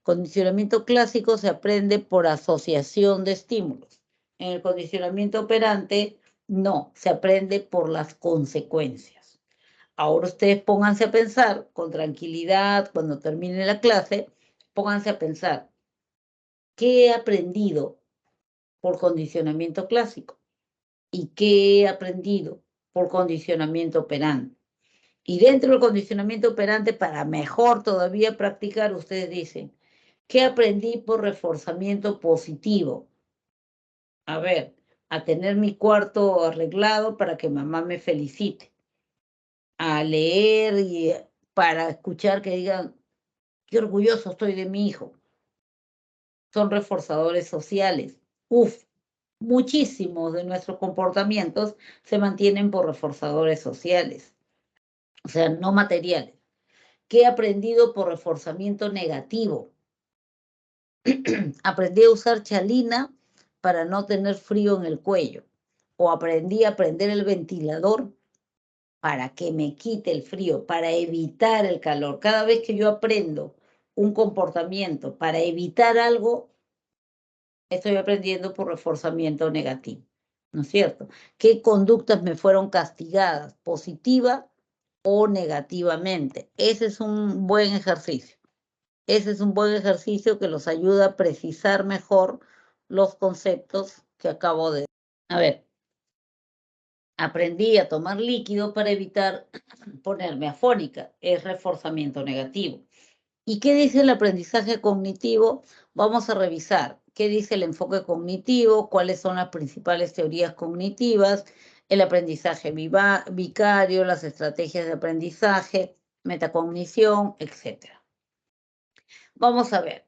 Condicionamiento clásico se aprende por asociación de estímulos. En el condicionamiento operante, no, se aprende por las consecuencias. Ahora ustedes pónganse a pensar con tranquilidad cuando termine la clase, pónganse a pensar, ¿qué he aprendido por condicionamiento clásico? ¿Y qué he aprendido por condicionamiento operante? Y dentro del condicionamiento operante, para mejor todavía practicar, ustedes dicen, ¿qué aprendí por reforzamiento positivo? A ver, a tener mi cuarto arreglado para que mamá me felicite. A leer y para escuchar que digan, qué orgulloso estoy de mi hijo. Son reforzadores sociales. Muchísimos de nuestros comportamientos se mantienen por reforzadores sociales, o sea, no materiales. ¿Qué he aprendido por reforzamiento negativo? Aprendí a usar chalina para no tener frío en el cuello, o aprendí a prender el ventilador para que me quite el frío, para evitar el calor. Cada vez que yo aprendo un comportamiento para evitar algo, estoy aprendiendo por reforzamiento negativo, ¿no es cierto? ¿Qué conductas me fueron castigadas, positiva o negativamente? Ese es un buen ejercicio. Ese es un buen ejercicio que los ayuda a precisar mejor los conceptos que acabo de... A ver, aprendí a tomar líquido para evitar ponerme afónica. Es reforzamiento negativo. ¿Y qué dice el aprendizaje cognitivo? Vamos a revisar qué dice el enfoque cognitivo, cuáles son las principales teorías cognitivas, el aprendizaje vicario, las estrategias de aprendizaje, metacognición, etc. Vamos a ver.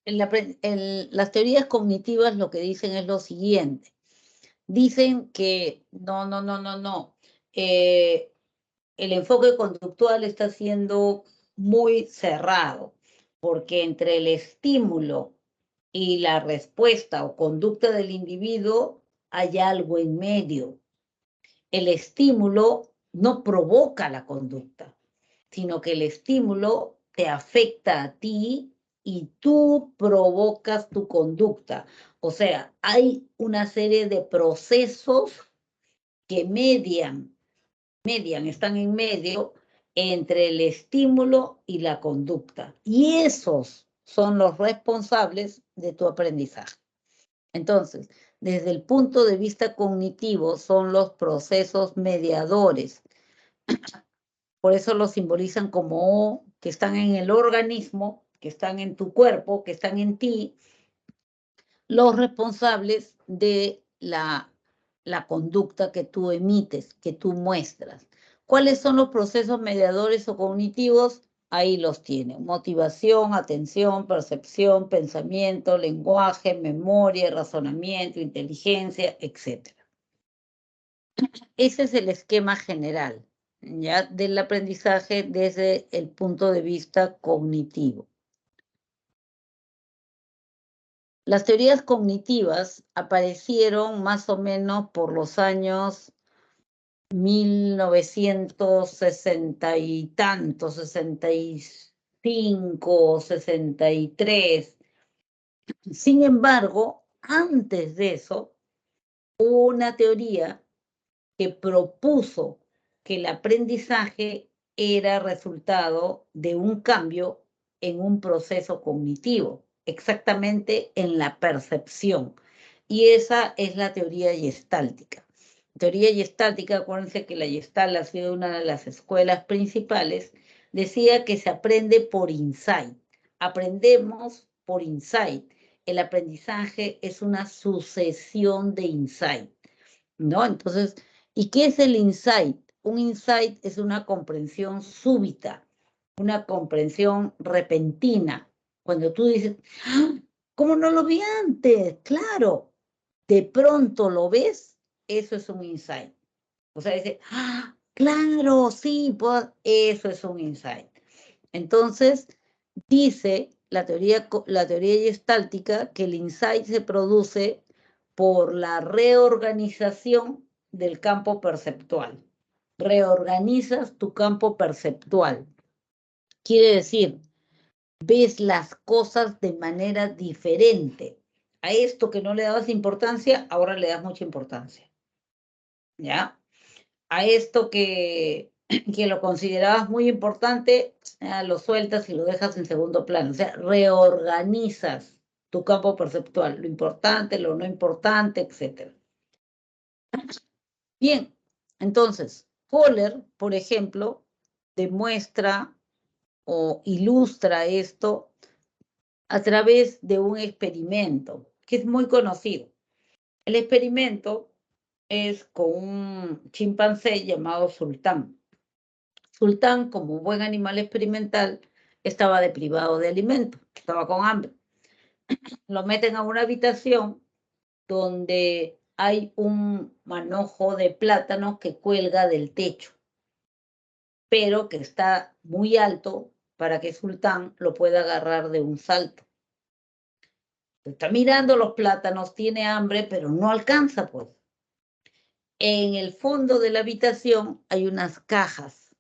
Las teorías cognitivas lo que dicen es lo siguiente. Dicen que no. El enfoque conductual está siendo muy cerrado, porque entre el estímulo y la respuesta o conducta del individuo hay algo en medio. El estímulo no provoca la conducta, sino que el estímulo te afecta a ti y tú provocas tu conducta. O sea, hay una serie de procesos que están en medio entre el estímulo y la conducta. Y esos son los responsables de tu aprendizaje. Entonces, desde el punto de vista cognitivo, son los procesos mediadores. Por eso los simbolizan como que están en el organismo, que están en tu cuerpo, que están en ti, los responsables de la conducta que tú emites, que tú muestras. ¿Cuáles son los procesos mediadores o cognitivos? Ahí los tienen. Motivación, atención, percepción, pensamiento, lenguaje, memoria, razonamiento, inteligencia, etc. Ese es el esquema general, ¿ya? Del aprendizaje desde el punto de vista cognitivo. Las teorías cognitivas aparecieron más o menos por los años 1960 y tantos, 65, 63. Sin embargo, antes de eso, hubo una teoría que propuso que el aprendizaje era resultado de un cambio en un proceso cognitivo, exactamente en la percepción. Y esa es la teoría gestáltica. Teoría gestáltica, acuérdense que la Gestalt ha sido una de las escuelas principales, decía que se aprende por insight. Aprendemos por insight. El aprendizaje es una sucesión de insight, ¿no? Entonces, ¿y qué es el insight? Un insight es una comprensión súbita, una comprensión repentina. Cuando tú dices, ¡ah! ¿Cómo no lo vi antes? Claro, de pronto lo ves, eso es un insight. O sea, dice, ¡ah! Claro, sí, pues, eso es un insight. Entonces, dice la teoría gestáltica que el insight se produce por la reorganización del campo perceptual. Reorganizas tu campo perceptual. Quiere decir, ves las cosas de manera diferente. A esto que no le dabas importancia, ahora le das mucha importancia. ¿Ya? A esto que lo considerabas muy importante, lo sueltas y lo dejas en segundo plano. O sea, reorganizas tu campo perceptual, lo importante, lo no importante, etc. Bien, entonces, Kohler, por ejemplo, demuestra o ilustra esto a través de un experimento que es muy conocido. El experimento es con un chimpancé llamado Sultán. Sultán, como buen animal experimental, estaba deprivado de alimento, estaba con hambre. Lo meten a una habitación donde hay un manojo de plátanos que cuelga del techo, pero que está muy alto para que Sultán lo pueda agarrar de un salto. Está mirando los plátanos, tiene hambre, pero no alcanza, pues. En el fondo de la habitación hay unas cajas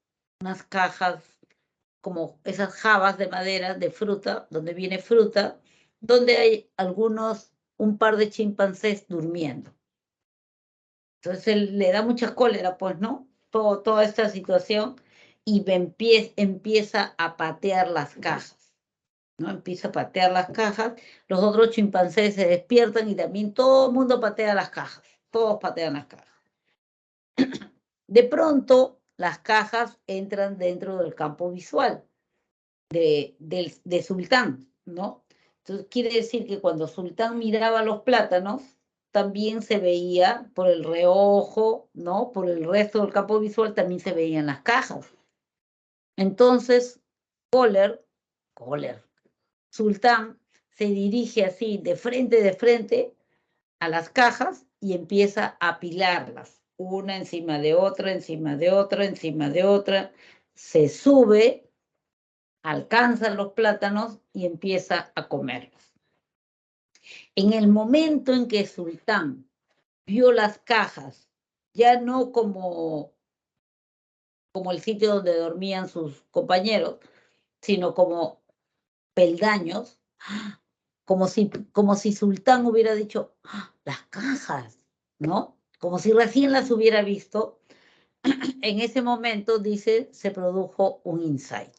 como esas jabas de madera de fruta, donde viene fruta, donde hay un par de chimpancés durmiendo. Entonces él le da mucha cólera, pues, ¿no? Toda esta situación, y empieza a patear las cajas. ¿no? Empieza a patear las cajas, los otros chimpancés se despiertan y también todo el mundo patea las cajas, todos patean las cajas. De pronto, las cajas entran dentro del campo visual de Sultán, ¿no? Entonces, quiere decir que cuando Sultán miraba los plátanos, también se veía por el reojo, ¿no? Por el resto del campo visual también se veían las cajas. Entonces, Kohler, Sultán se dirige así de frente a las cajas y empieza a apilarlas, una encima de otra, encima de otra, encima de otra. Se sube, alcanza los plátanos y empieza a comerlos. En el momento en que Sultán vio las cajas, ya no como el sitio donde dormían sus compañeros, sino como peldaños, como si Sultán hubiera dicho, las cajas, ¿no? Como si recién las hubiera visto. En ese momento, dice, se produjo un insight,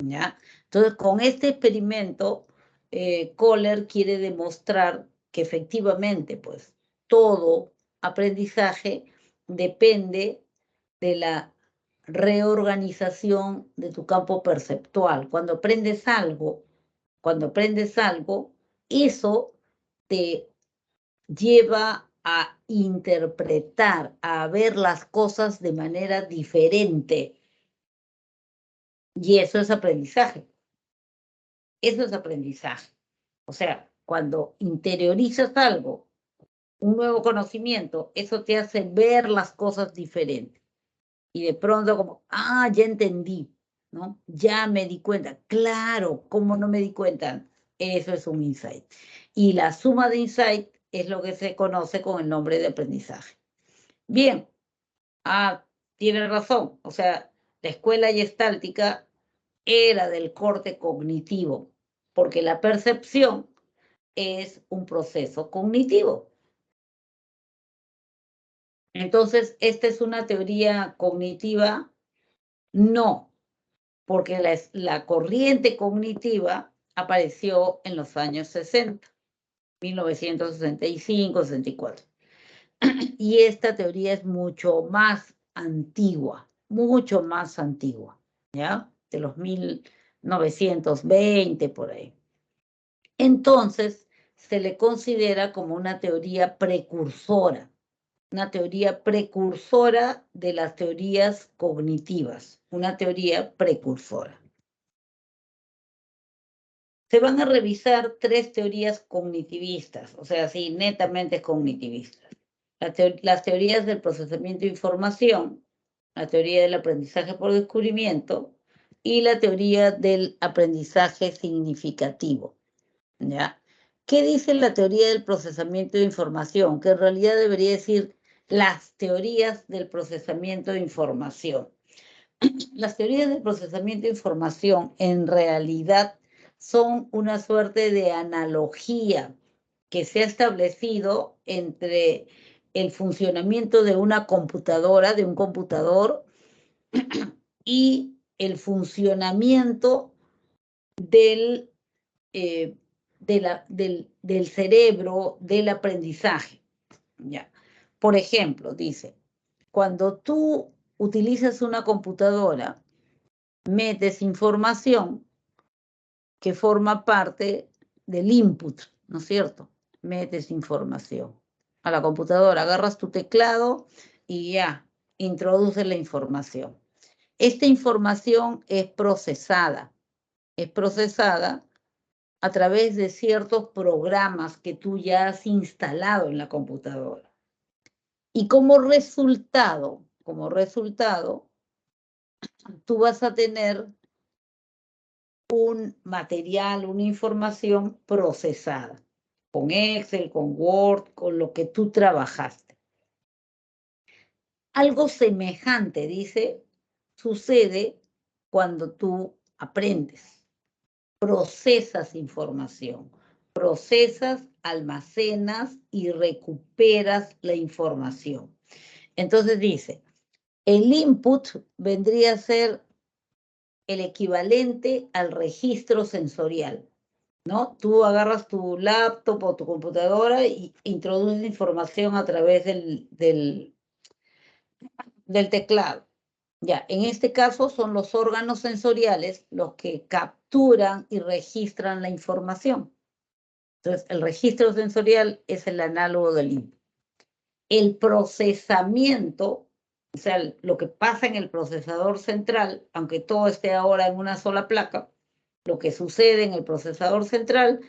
¿ya? Entonces, con este experimento, Kohler quiere demostrar que efectivamente, pues, todo aprendizaje depende de la reorganización de tu campo perceptual. Cuando aprendes algo, eso te lleva a interpretar, a ver las cosas de manera diferente. Y eso es aprendizaje. Eso es aprendizaje. O sea, cuando interiorizas algo, un nuevo conocimiento, eso te hace ver las cosas diferentes. Y de pronto como, ya entendí, ¿no? Ya me di cuenta. Claro, ¿cómo no me di cuenta? Eso es un insight. Y la suma de insight es lo que se conoce con el nombre de aprendizaje. Bien, tiene razón. O sea, la escuela gestáltica era del corte cognitivo, porque la percepción es un proceso cognitivo. Entonces, ¿esta es una teoría cognitiva? No, porque la corriente cognitiva apareció en los años 60, 1965, 64. Y esta teoría es mucho más antigua, ¿ya? De los 1920 por ahí. Entonces, se le considera como una teoría precursora de las teorías cognitivas, una teoría precursora. Se van a revisar 3 teorías cognitivistas, o sea, sí, netamente cognitivistas. Las teorías del procesamiento de información, la teoría del aprendizaje por descubrimiento y la teoría del aprendizaje significativo, ¿ya? ¿Qué dice la teoría del procesamiento de información? Que en realidad debería decir las teorías del procesamiento de información. Las teorías del procesamiento de información en realidad son una suerte de analogía que se ha establecido entre el funcionamiento de una computadora, de un computador, y el funcionamiento del cerebro, del aprendizaje. ¿Ya? Por ejemplo, dice, cuando tú utilizas una computadora, metes información que forma parte del input, ¿no es cierto? Metes información a la computadora, agarras tu teclado y ya, introduces la información. Esta información es procesada a través de ciertos programas que tú ya has instalado en la computadora. Y como resultado, tú vas a tener un material, una información procesada, con Excel, con Word, con lo que tú trabajaste. Algo semejante, dice, sucede cuando tú aprendes, procesas información, procesas, almacenas y recuperas la información. Entonces dice, el input vendría a ser el equivalente al registro sensorial, ¿no? Tú agarras tu laptop o tu computadora y introduces información a través del teclado. Ya, en este caso son los órganos sensoriales los que capturan y registran la información. Entonces, el registro sensorial es el análogo del input. El procesamiento, o sea, lo que pasa en el procesador central, aunque todo esté ahora en una sola placa, lo que sucede en el procesador central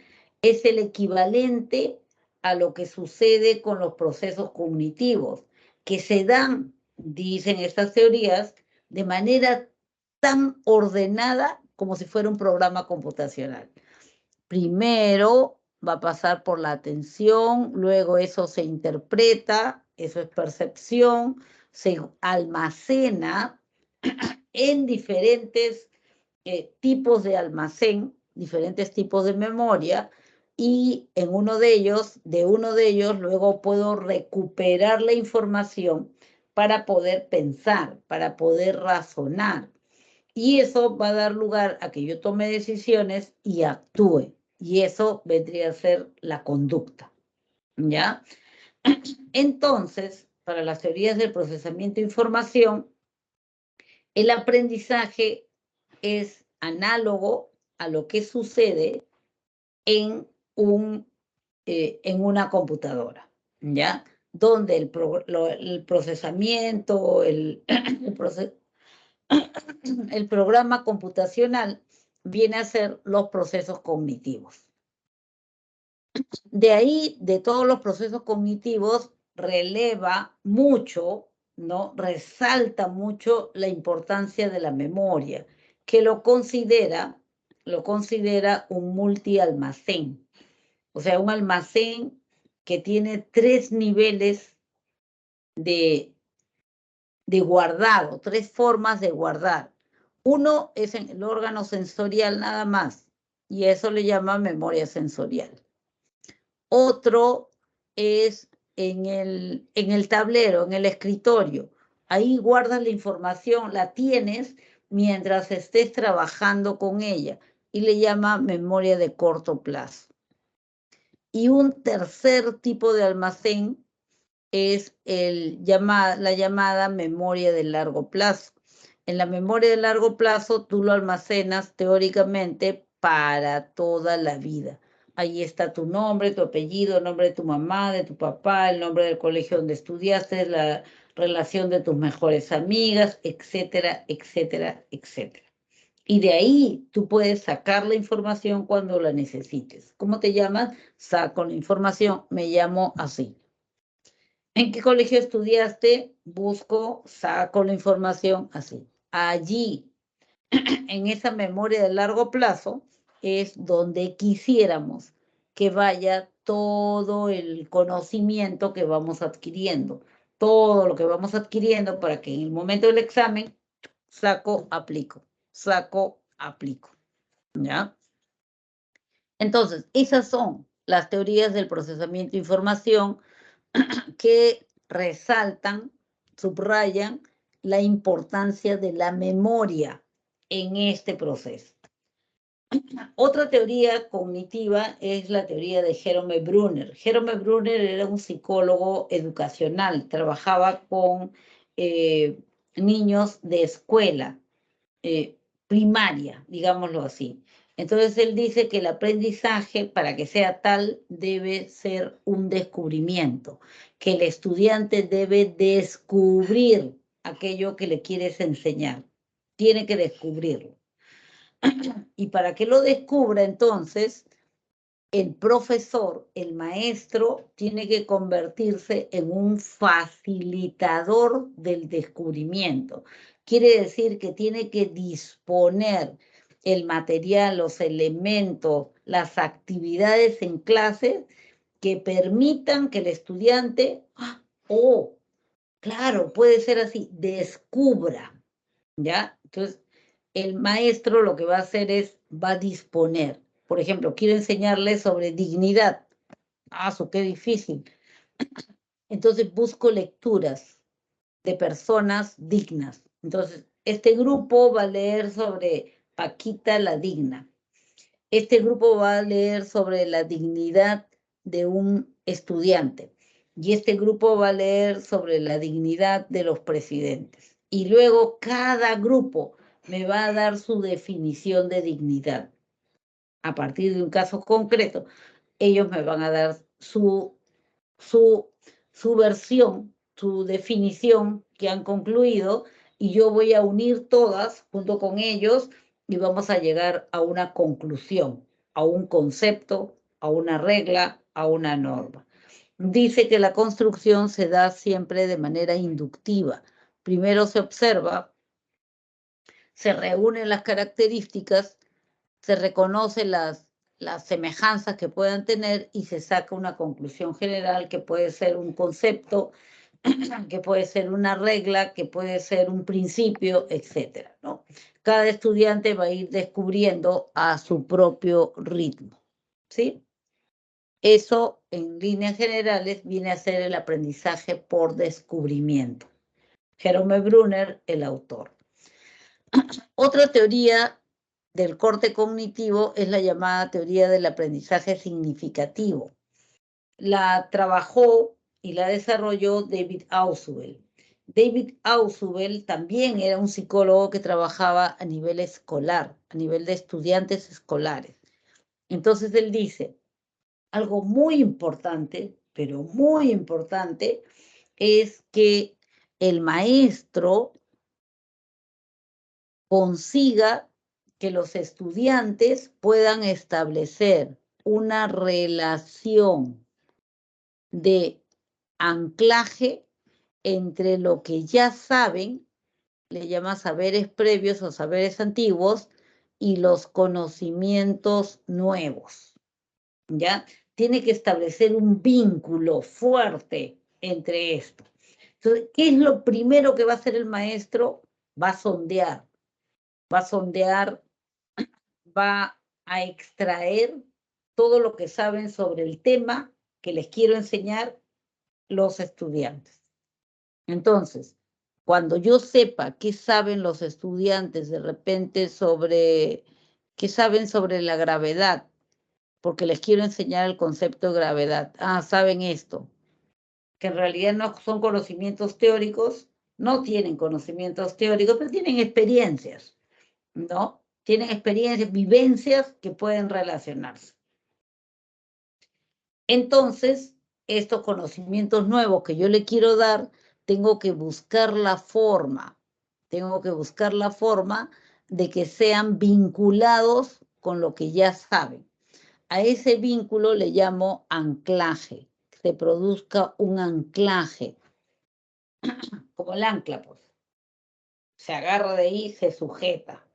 es el equivalente a lo que sucede con los procesos cognitivos, que se dan, dicen estas teorías, de manera tan ordenada como si fuera un programa computacional. Primero va a pasar por la atención, luego eso se interpreta, eso es percepción, se almacena en diferentes tipos de almacén, diferentes tipos de memoria, y de uno de ellos, luego puedo recuperar la información para poder pensar, para poder razonar. Y eso va a dar lugar a que yo tome decisiones y actúe. Y eso vendría a ser la conducta, ¿ya? Entonces, para las teorías del procesamiento de información, el aprendizaje es análogo a lo que sucede en una computadora, ¿ya? Donde el procesamiento, el programa computacional viene a ser los procesos cognitivos. De ahí, de todos los procesos cognitivos, releva mucho, ¿no? Resalta mucho la importancia de la memoria, que lo considera un multialmacén. O sea, un almacén que tiene 3 niveles de guardado, 3 formas de guardar. Uno es en el órgano sensorial nada más, y eso le llama memoria sensorial. Otro es en el tablero, en el escritorio. Ahí guardas la información, la tienes mientras estés trabajando con ella, y le llama memoria de corto plazo. Y un tercer tipo de almacén es la llamada memoria de largo plazo. En la memoria de largo plazo tú lo almacenas teóricamente para toda la vida. Ahí está tu nombre, tu apellido, el nombre de tu mamá, de tu papá, el nombre del colegio donde estudiaste, la relación de tus mejores amigas, etcétera, etcétera, etcétera. Y de ahí tú puedes sacar la información cuando la necesites. ¿Cómo te llamas? Saco la información, me llamo así. ¿En qué colegio estudiaste? Busco, saco la información así. Allí, en esa memoria de largo plazo, es donde quisiéramos que vaya todo el conocimiento que vamos adquiriendo. Todo lo que vamos adquiriendo para que en el momento del examen, saco, aplico. Saco, aplico. ¿Ya? Entonces, esas son las teorías del procesamiento de información que resaltan, subrayan la importancia de la memoria en este proceso. Otra teoría cognitiva es la teoría de Jerome Brunner. Jerome Brunner era un psicólogo educacional, trabajaba con niños de escuela primaria, digámoslo así. Entonces él dice que el aprendizaje, para que sea tal, debe ser un descubrimiento, que el estudiante debe descubrir aquello que le quieres enseñar, tiene que descubrirlo. Y para que lo descubra, entonces, el profesor, el maestro, tiene que convertirse en un facilitador del descubrimiento. Quiere decir que tiene que disponer el material, los elementos, las actividades en clase que permitan que el estudiante, oh, claro, puede ser así, descubra, ¿ya? Entonces, el maestro lo que va a hacer es, va a disponer. Por ejemplo, quiero enseñarles sobre dignidad. Qué difícil. Entonces busco lecturas de personas dignas. Entonces este grupo va a leer sobre Paquita la Digna. Este grupo va a leer sobre la dignidad de un estudiante. Y este grupo va a leer sobre la dignidad de los presidentes. Y luego cada grupo me va a dar su definición de dignidad. A partir de un caso concreto, ellos me van a dar su versión, su definición que han concluido, y yo voy a unir todas junto con ellos y vamos a llegar a una conclusión, a un concepto, a una regla, a una norma. Dice que la construcción se da siempre de manera inductiva. Primero se observa, se reúnen las características, se reconocen las semejanzas que puedan tener y se saca una conclusión general que puede ser un concepto, que puede ser una regla, que puede ser un principio, etcétera, ¿no? Cada estudiante va a ir descubriendo a su propio ritmo, ¿sí? Eso, en líneas generales, viene a ser el aprendizaje por descubrimiento. Jerome Brunner, el autor. Otra teoría del corte cognitivo es la llamada teoría del aprendizaje significativo. La trabajó y la desarrolló David Ausubel. David Ausubel también era un psicólogo que trabajaba a nivel escolar, a nivel de estudiantes escolares. Entonces él dice, algo muy importante, pero muy importante, es que el maestro consiga que los estudiantes puedan establecer una relación de anclaje entre lo que ya saben, le llama saberes previos o saberes antiguos, y los conocimientos nuevos, ¿ya? Tiene que establecer un vínculo fuerte entre esto. Entonces, ¿qué es lo primero que va a hacer el maestro? Va a sondear, va a extraer todo lo que saben sobre el tema que les quiero enseñar los estudiantes. Entonces, cuando yo sepa qué saben los estudiantes de repente qué saben sobre la gravedad, porque les quiero enseñar el concepto de gravedad. Ah, saben esto, que en realidad no son conocimientos teóricos, no tienen conocimientos teóricos, pero tienen experiencias, ¿no? Tienen experiencias, vivencias que pueden relacionarse. Entonces, estos conocimientos nuevos que yo le quiero dar, tengo que buscar la forma de que sean vinculados con lo que ya saben. A ese vínculo le llamo anclaje, se produzca un anclaje, como el ancla, pues. Se agarra de ahí, se sujeta,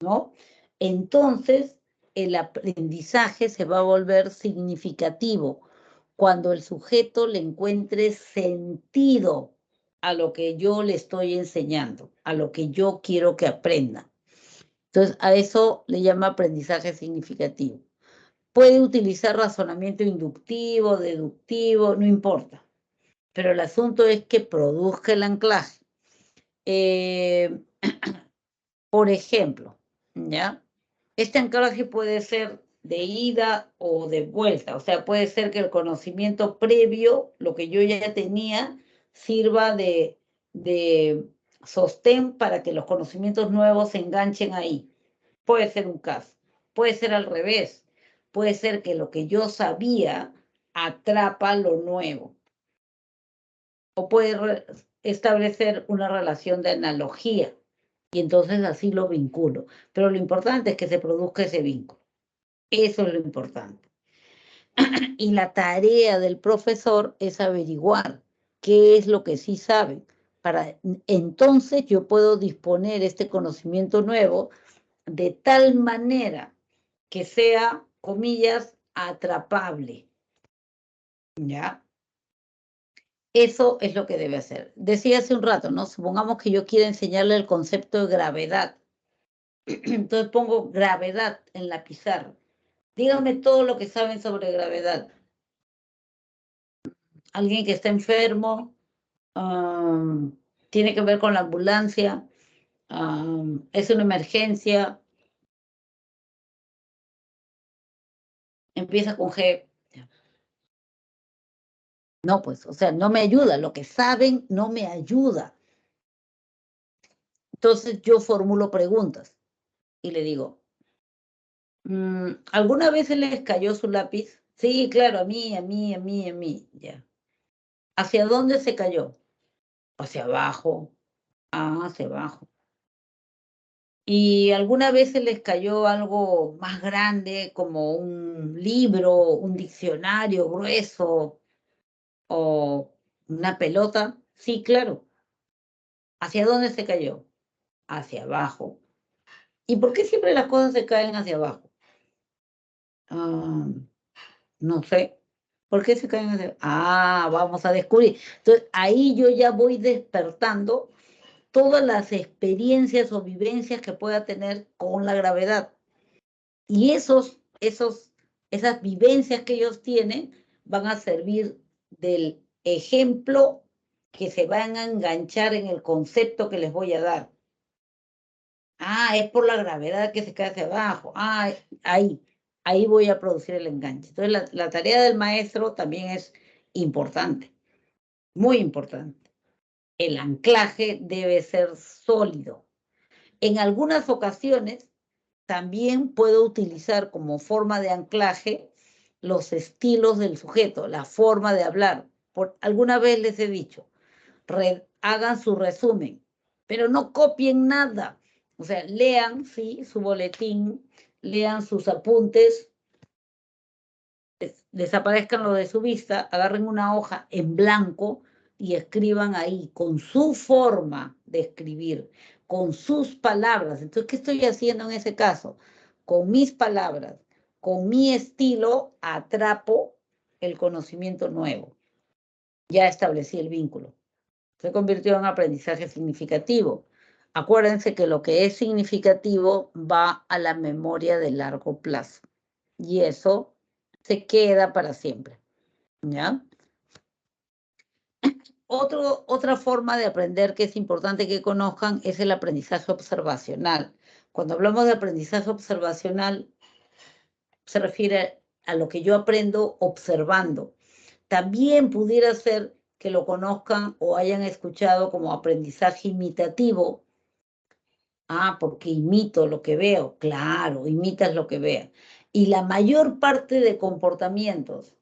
¿no? Entonces, el aprendizaje se va a volver significativo cuando el sujeto le encuentre sentido a lo que yo le estoy enseñando, a lo que yo quiero que aprenda. Entonces, a eso le llama aprendizaje significativo. Puede utilizar razonamiento inductivo, deductivo, no importa. Pero el asunto es que produzca el anclaje. Por ejemplo, ¿ya? Este anclaje puede ser de ida o de vuelta, o sea, puede ser que el conocimiento previo, lo que yo ya tenía, sirva de sostén para que los conocimientos nuevos se enganchen ahí. Puede ser un caso, puede ser al revés, puede ser que lo que yo sabía atrapa lo nuevo, o puede establecer una relación de analogía. Y entonces así lo vinculo. Pero lo importante es que se produzca ese vínculo. Eso es lo importante. Y la tarea del profesor es averiguar qué es lo que sí saben. Para entonces yo puedo disponer este conocimiento nuevo de tal manera que sea, comillas, atrapable. ¿Ya? Eso es lo que debe hacer. Decía hace un rato, ¿no? Supongamos que yo quiera enseñarle el concepto de gravedad. Entonces pongo gravedad en la pizarra. Díganme todo lo que saben sobre gravedad. Alguien que está enfermo, tiene que ver con la ambulancia, Es una emergencia, empieza con G. No, pues, o sea, no me ayuda. Lo que saben no me ayuda. Entonces yo formulo preguntas y le digo, ¿alguna vez se les cayó su lápiz? Sí, claro, a mí, a mí, a mí, a mí. Ya. ¿Hacia dónde se cayó? Hacia abajo. Ah, hacia abajo. ¿Y alguna vez se les cayó algo más grande, como un libro, un diccionario grueso o una pelota? Sí, claro. ¿Hacia dónde se cayó? Hacia abajo. ¿Y por qué siempre las cosas se caen hacia abajo? Ah, no sé. ¿Por qué se caen hacia vamos a descubrir. Entonces, ahí yo ya voy despertando todas las experiencias o vivencias que pueda tener con la gravedad. Y esas vivencias que ellos tienen van a servir del ejemplo que se van a enganchar en el concepto que les voy a dar. Es por la gravedad que se cae hacia abajo. Ahí voy a producir el enganche. Entonces, la tarea del maestro también es importante, muy importante. El anclaje debe ser sólido. En algunas ocasiones, también puedo utilizar como forma de anclaje los estilos del sujeto, la forma de hablar. Alguna vez les he dicho, hagan su resumen, pero no copien nada. O sea, lean, sí, su boletín, lean sus apuntes, desaparezcan lo de su vista, agarren una hoja en blanco y escriban ahí con su forma de escribir, con sus palabras. Entonces, ¿qué estoy haciendo en ese caso? Con mis palabras, con mi estilo, atrapo el conocimiento nuevo. Ya establecí el vínculo. Se convirtió en aprendizaje significativo. Acuérdense que lo que es significativo va a la memoria de largo plazo. Y eso se queda para siempre. ¿Ya? Otra forma de aprender que es importante que conozcan es el aprendizaje observacional. Cuando hablamos de aprendizaje observacional, se refiere a lo que yo aprendo observando. También pudiera ser que lo conozcan o hayan escuchado como aprendizaje imitativo. Porque imito lo que veo. Claro, imitas lo que veas. Y la mayor parte de comportamientos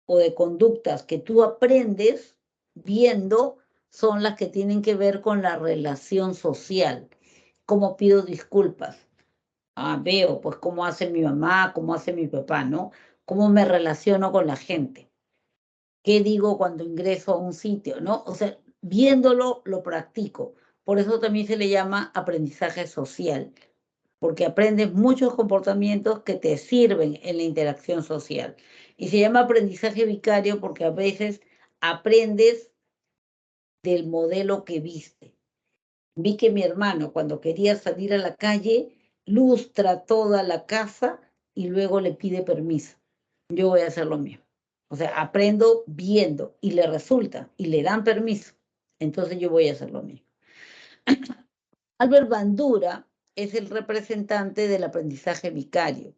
o de conductas que tú aprendes viendo son las que tienen que ver con la relación social. Cómo pido disculpas. Veo, pues, cómo hace mi mamá, cómo hace mi papá, ¿no? Cómo me relaciono con la gente. ¿Qué digo cuando ingreso a un sitio, no? O sea, viéndolo, lo practico. Por eso también se le llama aprendizaje social, porque aprendes muchos comportamientos que te sirven en la interacción social. Y se llama aprendizaje vicario porque a veces aprendes del modelo que viste. Vi que mi hermano, cuando quería salir a la calle, lustra toda la casa y luego le pide permiso. Yo voy a hacer lo mismo. O sea, aprendo viendo y le resulta y le dan permiso. Entonces yo voy a hacer lo mismo. Albert Bandura es el representante del aprendizaje vicario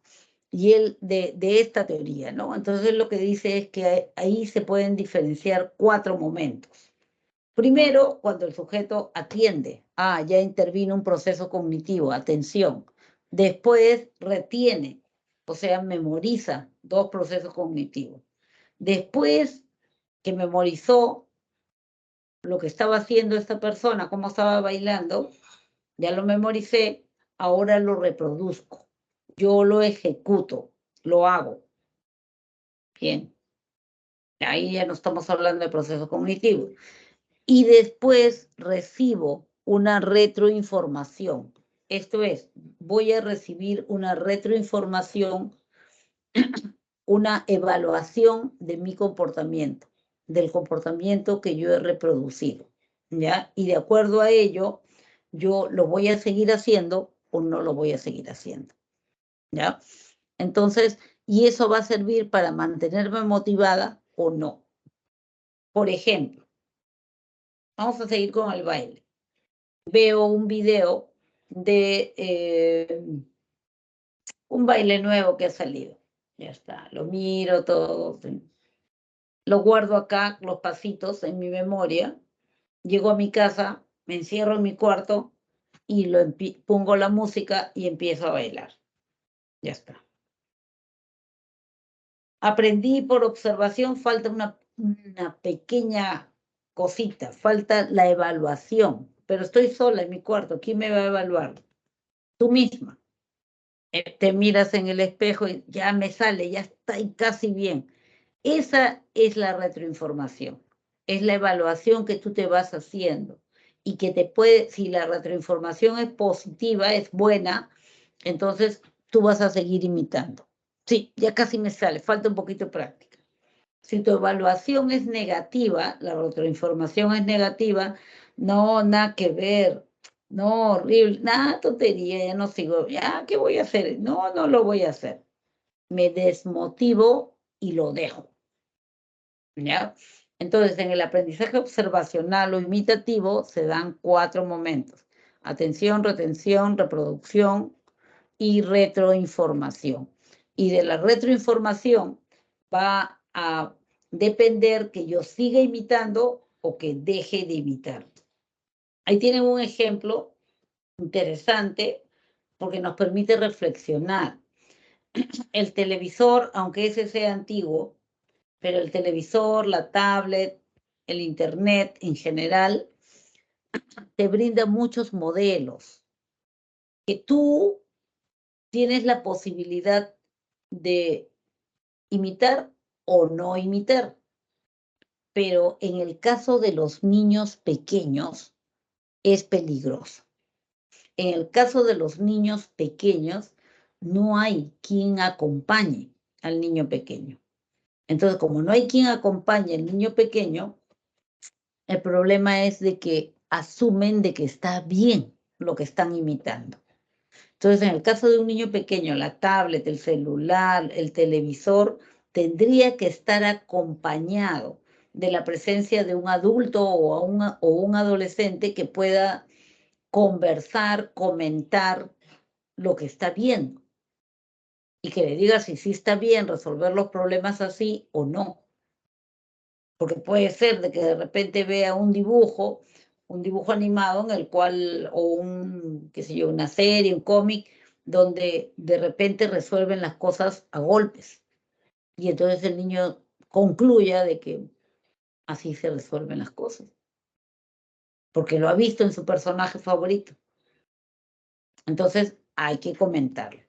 y él de esta teoría, ¿no? Entonces lo que dice es que ahí se pueden diferenciar 4 momentos. Primero, cuando el sujeto atiende. Ya intervino un proceso cognitivo, atención. Después retiene, o sea, memoriza 2 procesos cognitivos. Después que memorizó lo que estaba haciendo esta persona, cómo estaba bailando, ya lo memoricé, ahora lo reproduzco. Yo lo ejecuto, lo hago. Bien. Ahí ya no estamos hablando de procesos cognitivos. Y después recibo una retroinformación. Esto es, voy a recibir una retroinformación, una evaluación de mi comportamiento, del comportamiento que yo he reproducido, ¿ya? Y de acuerdo a ello, yo lo voy a seguir haciendo o no lo voy a seguir haciendo, ¿ya? Entonces, y eso va a servir para mantenerme motivada o no. Por ejemplo, vamos a seguir con el baile. Veo un video de un baile nuevo que ha salido. Ya está, lo miro todo, lo guardo acá, los pasitos en mi memoria. Llego a mi casa, me encierro en mi cuarto y pongo la música y empiezo a bailar. Ya está. Aprendí por observación, falta una pequeña cosita, falta la evaluación, pero estoy sola en mi cuarto, ¿quién me va a evaluar? Tú misma. Te miras en el espejo y ya me sale, ya está y casi bien. Esa es la retroinformación, es la evaluación que tú te vas haciendo y que te puede, si la retroinformación es positiva, es buena, entonces tú vas a seguir imitando. Sí, ya casi me sale, falta un poquito de práctica. Si tu evaluación es negativa, la retroinformación es negativa, no, nada que ver, no, horrible, nada, tontería, ya no sigo, ya, ¿qué voy a hacer? No, no lo voy a hacer. Me desmotivo y lo dejo. ¿Ya? Entonces, en el aprendizaje observacional o imitativo se dan 4 momentos: atención, retención, reproducción y retroinformación. Y de la retroinformación va a depender que yo siga imitando o que deje de imitar. Ahí tienen un ejemplo interesante porque nos permite reflexionar. El televisor, aunque ese sea antiguo, pero el televisor, la tablet, el internet en general, te brinda muchos modelos que tú tienes la posibilidad de imitar o no imitar. Pero en el caso de los niños pequeños es peligroso. En el caso de los niños pequeños no hay quien acompañe al niño pequeño. Entonces, como no hay quien acompañe al niño pequeño, el problema es de que asumen de que está bien lo que están imitando. Entonces, en el caso de un niño pequeño, la tablet, el celular, el televisor, tendría que estar acompañado de la presencia de un adulto o un adolescente que pueda conversar, comentar lo que está viendo y que le diga si sí está bien resolver los problemas así o no. Porque puede ser de que de repente vea un dibujo animado en el cual, o qué sé yo, una serie, un cómic, donde de repente resuelven las cosas a golpes. Y entonces el niño concluya de que así se resuelven las cosas, porque lo ha visto en su personaje favorito. Entonces hay que comentarlo.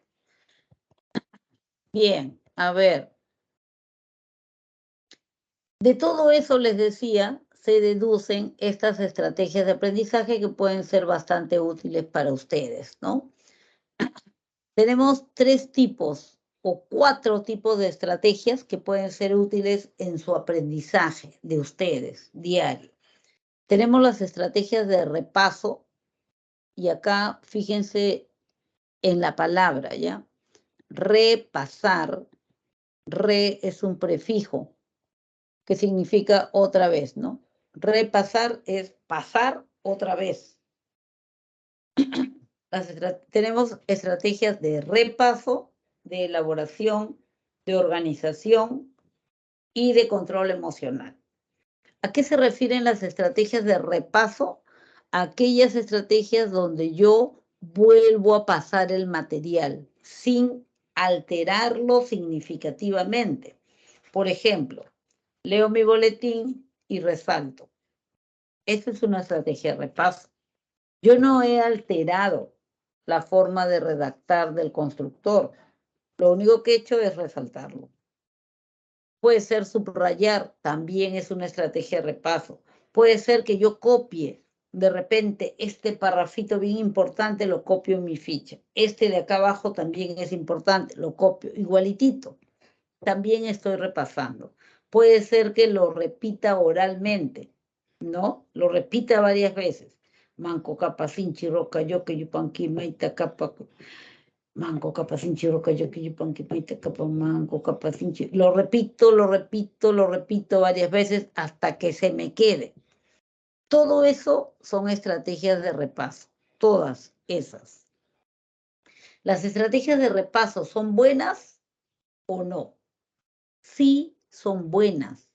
Bien, a ver. De todo eso les decía, se deducen estas estrategias de aprendizaje que pueden ser bastante útiles para ustedes, ¿no? Tenemos 3 tipos o 4 tipos de estrategias que pueden ser útiles en su aprendizaje de ustedes diario. Tenemos las estrategias de repaso y acá fíjense en la palabra, ¿ya? Repasar, es un prefijo que significa otra vez, ¿no? Repasar es pasar otra vez. Tenemos estrategias de repaso, de elaboración, de organización y de control emocional. ¿A qué se refieren las estrategias de repaso? Aquellas estrategias donde yo vuelvo a pasar el material sin alterarlo significativamente. Por ejemplo, leo mi boletín y resalto. Esta es una estrategia de repaso. Yo no he alterado la forma de redactar del constructor. Lo único que he hecho es resaltarlo. Puede ser subrayar, también es una estrategia de repaso. Puede ser que yo copie de repente este parrafito bien importante, lo copio en mi ficha. Este de acá abajo también es importante, lo copio igualitito. También estoy repasando. Puede ser que lo repita oralmente, ¿no? Lo repita varias veces. Manco capacinchi roca yo que yupanqui maita capa manco capacinchi roca yo que yupanqui maita capa manco capacinchi. Lo repito varias veces hasta que se me quede. Todo eso son estrategias de repaso, todas esas. ¿Las estrategias de repaso son buenas o no? Sí, son buenas,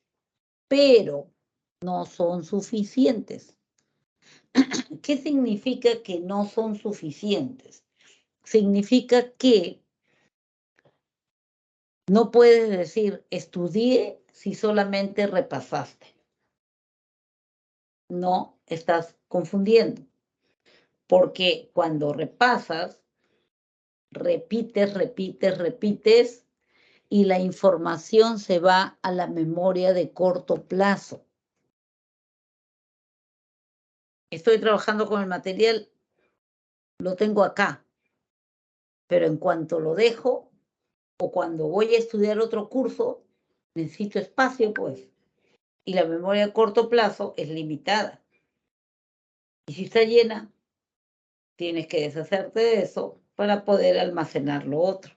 pero no son suficientes. ¿Qué significa que no son suficientes? Significa que no puedes decir estudié si solamente repasaste. No, estás confundiendo. Porque cuando repasas, repites, y la información se va a la memoria de corto plazo. Estoy trabajando con el material, lo tengo acá, pero en cuanto lo dejo o cuando voy a estudiar otro curso, necesito espacio, pues, y la memoria a corto plazo es limitada. Y si está llena, tienes que deshacerte de eso para poder almacenar lo otro.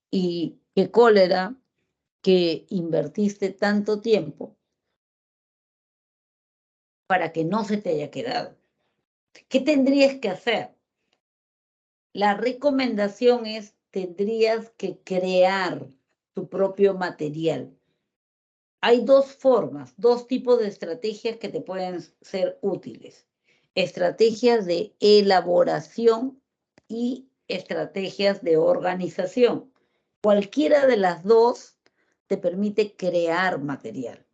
Y qué cólera que invertiste tanto tiempo para que no se te haya quedado. ¿Qué tendrías que hacer? La recomendación es, tendrías que crear tu propio material. Hay dos formas, dos tipos de estrategias que te pueden ser útiles. Estrategias de elaboración y estrategias de organización. Cualquiera de las dos te permite crear material.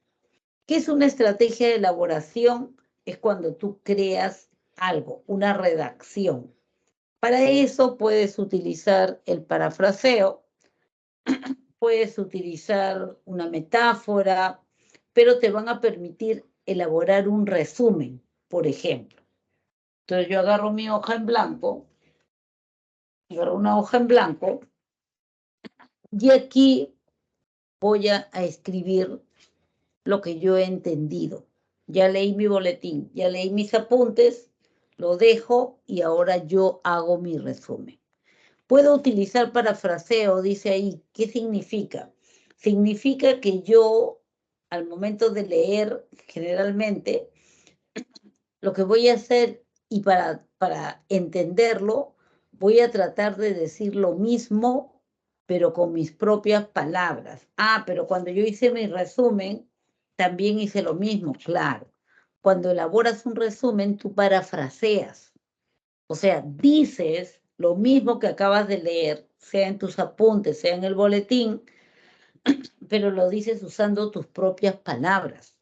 ¿Qué es una estrategia de elaboración? Es cuando tú creas algo, una redacción. Para eso puedes utilizar el parafraseo, puedes utilizar una metáfora, pero te van a permitir elaborar un resumen, por ejemplo. Entonces yo agarro mi hoja en blanco, agarro una hoja en blanco, y aquí voy a escribir lo que yo he entendido. Ya leí mi boletín, ya leí mis apuntes, lo dejo y ahora yo hago mi resumen. Puedo utilizar parafraseo, dice ahí. ¿Qué significa? Significa que yo, al momento de leer, generalmente, lo que voy a hacer, y para entenderlo, voy a tratar de decir lo mismo, pero con mis propias palabras. Ah, pero cuando yo hice mi resumen, también hice lo mismo, claro. Cuando elaboras un resumen, tú parafraseas. O sea, dices lo mismo que acabas de leer, sea en tus apuntes, sea en el boletín, pero lo dices usando tus propias palabras.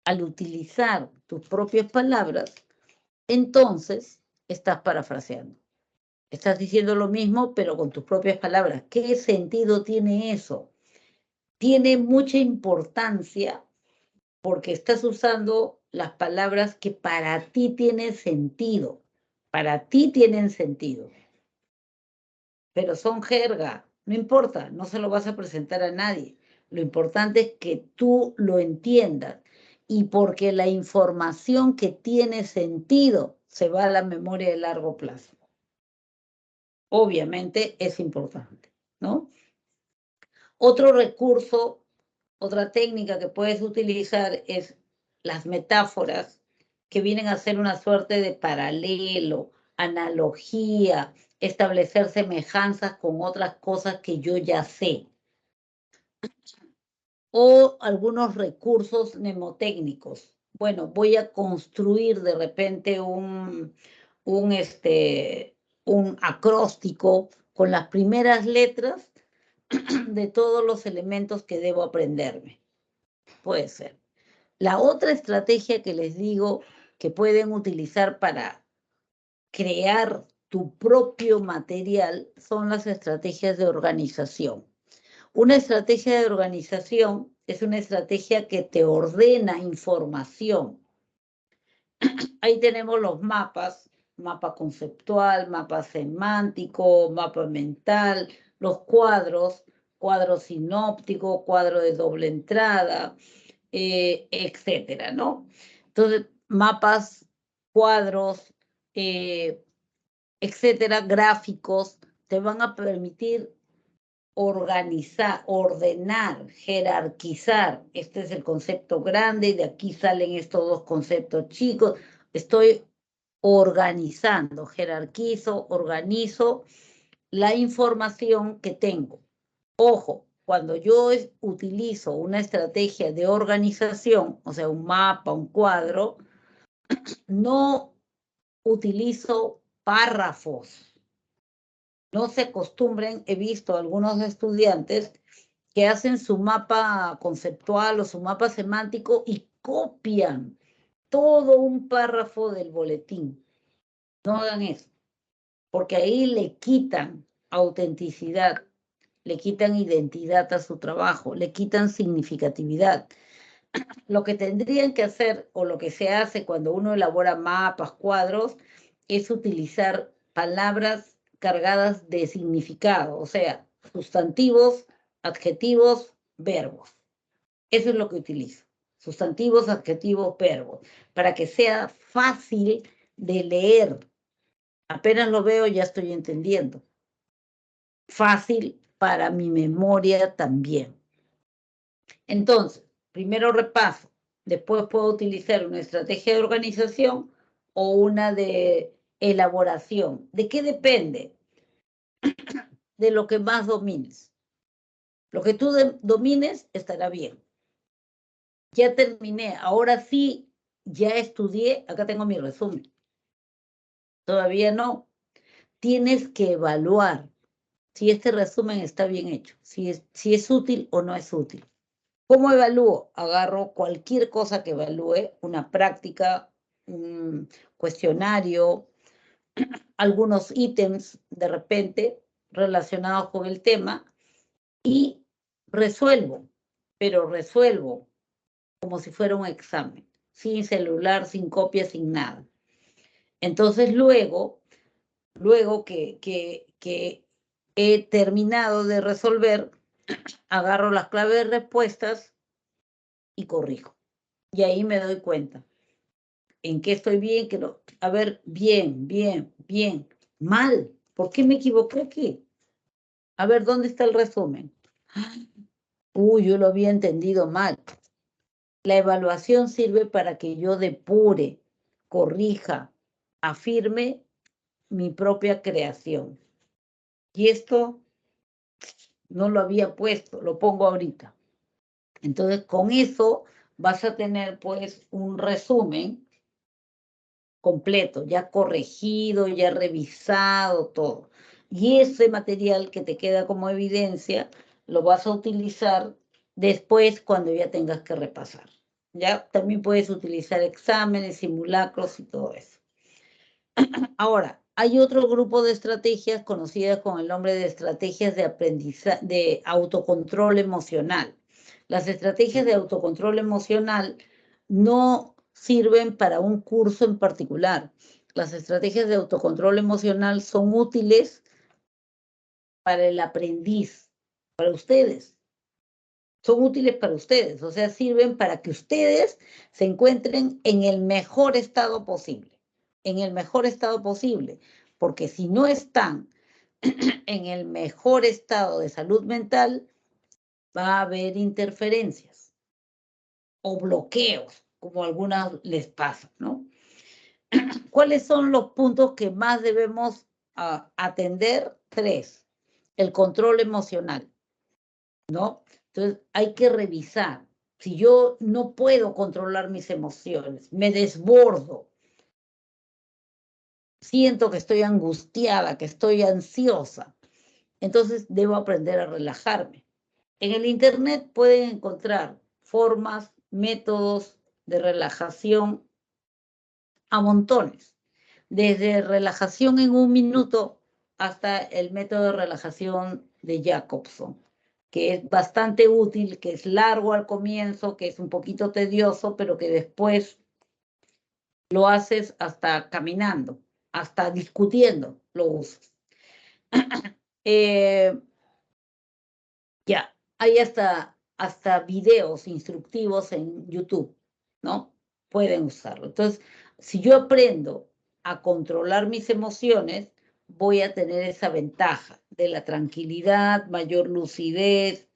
Al utilizar tus propias palabras, entonces estás parafraseando. Estás diciendo lo mismo, pero con tus propias palabras. ¿Qué sentido tiene eso? Tiene mucha importancia porque estás usando las palabras que para ti tienen sentido. Para ti tienen sentido. Pero son jerga, no importa, no se lo vas a presentar a nadie. Lo importante es que tú lo entiendas y porque la información que tiene sentido se va a la memoria de largo plazo. Obviamente es importante, ¿no? Otro recurso, otra técnica que puedes utilizar es las metáforas, que vienen a ser una suerte de paralelo, analogía, establecer semejanzas con otras cosas que yo ya sé. O algunos recursos mnemotécnicos. Bueno, voy a construir de repente un acróstico con las primeras letras de todos los elementos que debo aprenderme. Puede ser. La otra estrategia que les digo que pueden utilizar para crear tu propio material son las estrategias de organización. Una estrategia de organización es una estrategia que te ordena información. Ahí tenemos los mapas, mapa conceptual, mapa semántico, mapa mental, los cuadros, cuadro sinóptico, cuadro de doble entrada, etcétera, ¿no? Entonces, mapas, cuadros, etcétera, gráficos, te van a permitir organizar, ordenar, jerarquizar. Este es el concepto grande y de aquí salen estos dos conceptos chicos. Estoy organizando, jerarquizo, organizo la información que tengo. Ojo, cuando yo utilizo una estrategia de organización, o sea, un mapa, un cuadro, no utilizo párrafos. No se acostumbren, he visto algunos estudiantes que hacen su mapa conceptual o su mapa semántico y copian todo un párrafo del boletín. No hagan eso, porque ahí le quitan autenticidad, le quitan identidad a su trabajo, le quitan significatividad. Lo que tendrían que hacer, o lo que se hace cuando uno elabora mapas, cuadros, es utilizar palabras cargadas de significado, o sea, sustantivos, adjetivos, verbos. Eso es lo que utilizo. Sustantivos, adjetivos, verbos, para que sea fácil de leer. Apenas lo veo, ya estoy entendiendo. Fácil para mi memoria también. Entonces, primero repaso, después puedo utilizar una estrategia de organización o una de elaboración. ¿De qué depende? De lo que más domines. Lo que tú domines estará bien. Ya terminé, ahora sí, ya estudié, acá tengo mi resumen. Todavía no. Tienes que evaluar si este resumen está bien hecho, si es útil o no es útil. ¿Cómo evalúo? Agarro cualquier cosa que evalúe, una práctica, un cuestionario, algunos ítems de repente relacionados con el tema y resuelvo, pero resuelvo como si fuera un examen, sin celular, sin copia, sin nada. Entonces luego que he terminado de resolver, agarro las claves de respuestas y corrijo. Y ahí me doy cuenta en qué estoy bien, que no. A ver, bien, bien, bien, mal. ¿Por qué me equivoqué aquí? A ver, ¿dónde está el resumen? Uy, yo lo había entendido mal. La evaluación sirve para que yo depure, corrija, afirme mi propia creación. Y esto no lo había puesto, lo pongo ahorita. Entonces, con eso vas a tener pues un resumen completo, ya corregido, ya revisado, todo. Y ese material que te queda como evidencia, lo vas a utilizar después cuando ya tengas que repasar. Ya también puedes utilizar exámenes, simulacros y todo eso. Ahora, hay otro grupo de estrategias conocidas con el nombre de estrategias de aprendizaje, de autocontrol emocional. Las estrategias de autocontrol emocional no sirven para un curso en particular. Las estrategias de autocontrol emocional son útiles para el aprendiz, para ustedes. Son útiles para ustedes, o sea, sirven para que ustedes se encuentren en el mejor estado posible, en el mejor estado posible, porque si no están en el mejor estado de salud mental, va a haber interferencias o bloqueos, como a algunas les pasa, ¿no? ¿Cuáles son los puntos que más debemos atender? 3. El control emocional, ¿no? Entonces, hay que revisar. Si yo no puedo controlar mis emociones, me desbordo, siento que estoy angustiada, que estoy ansiosa, entonces debo aprender a relajarme. En el Internet pueden encontrar formas, métodos de relajación a montones, desde relajación en 1 minuto hasta el método de relajación de Jacobson, que es bastante útil, que es largo al comienzo, que es un poquito tedioso, pero que después lo haces hasta caminando, hasta discutiendo, lo usas. Ya, hay hasta videos instructivos en YouTube, ¿no? Pueden usarlo. Entonces, si yo aprendo a controlar mis emociones, voy a tener esa ventaja de la tranquilidad, mayor lucidez,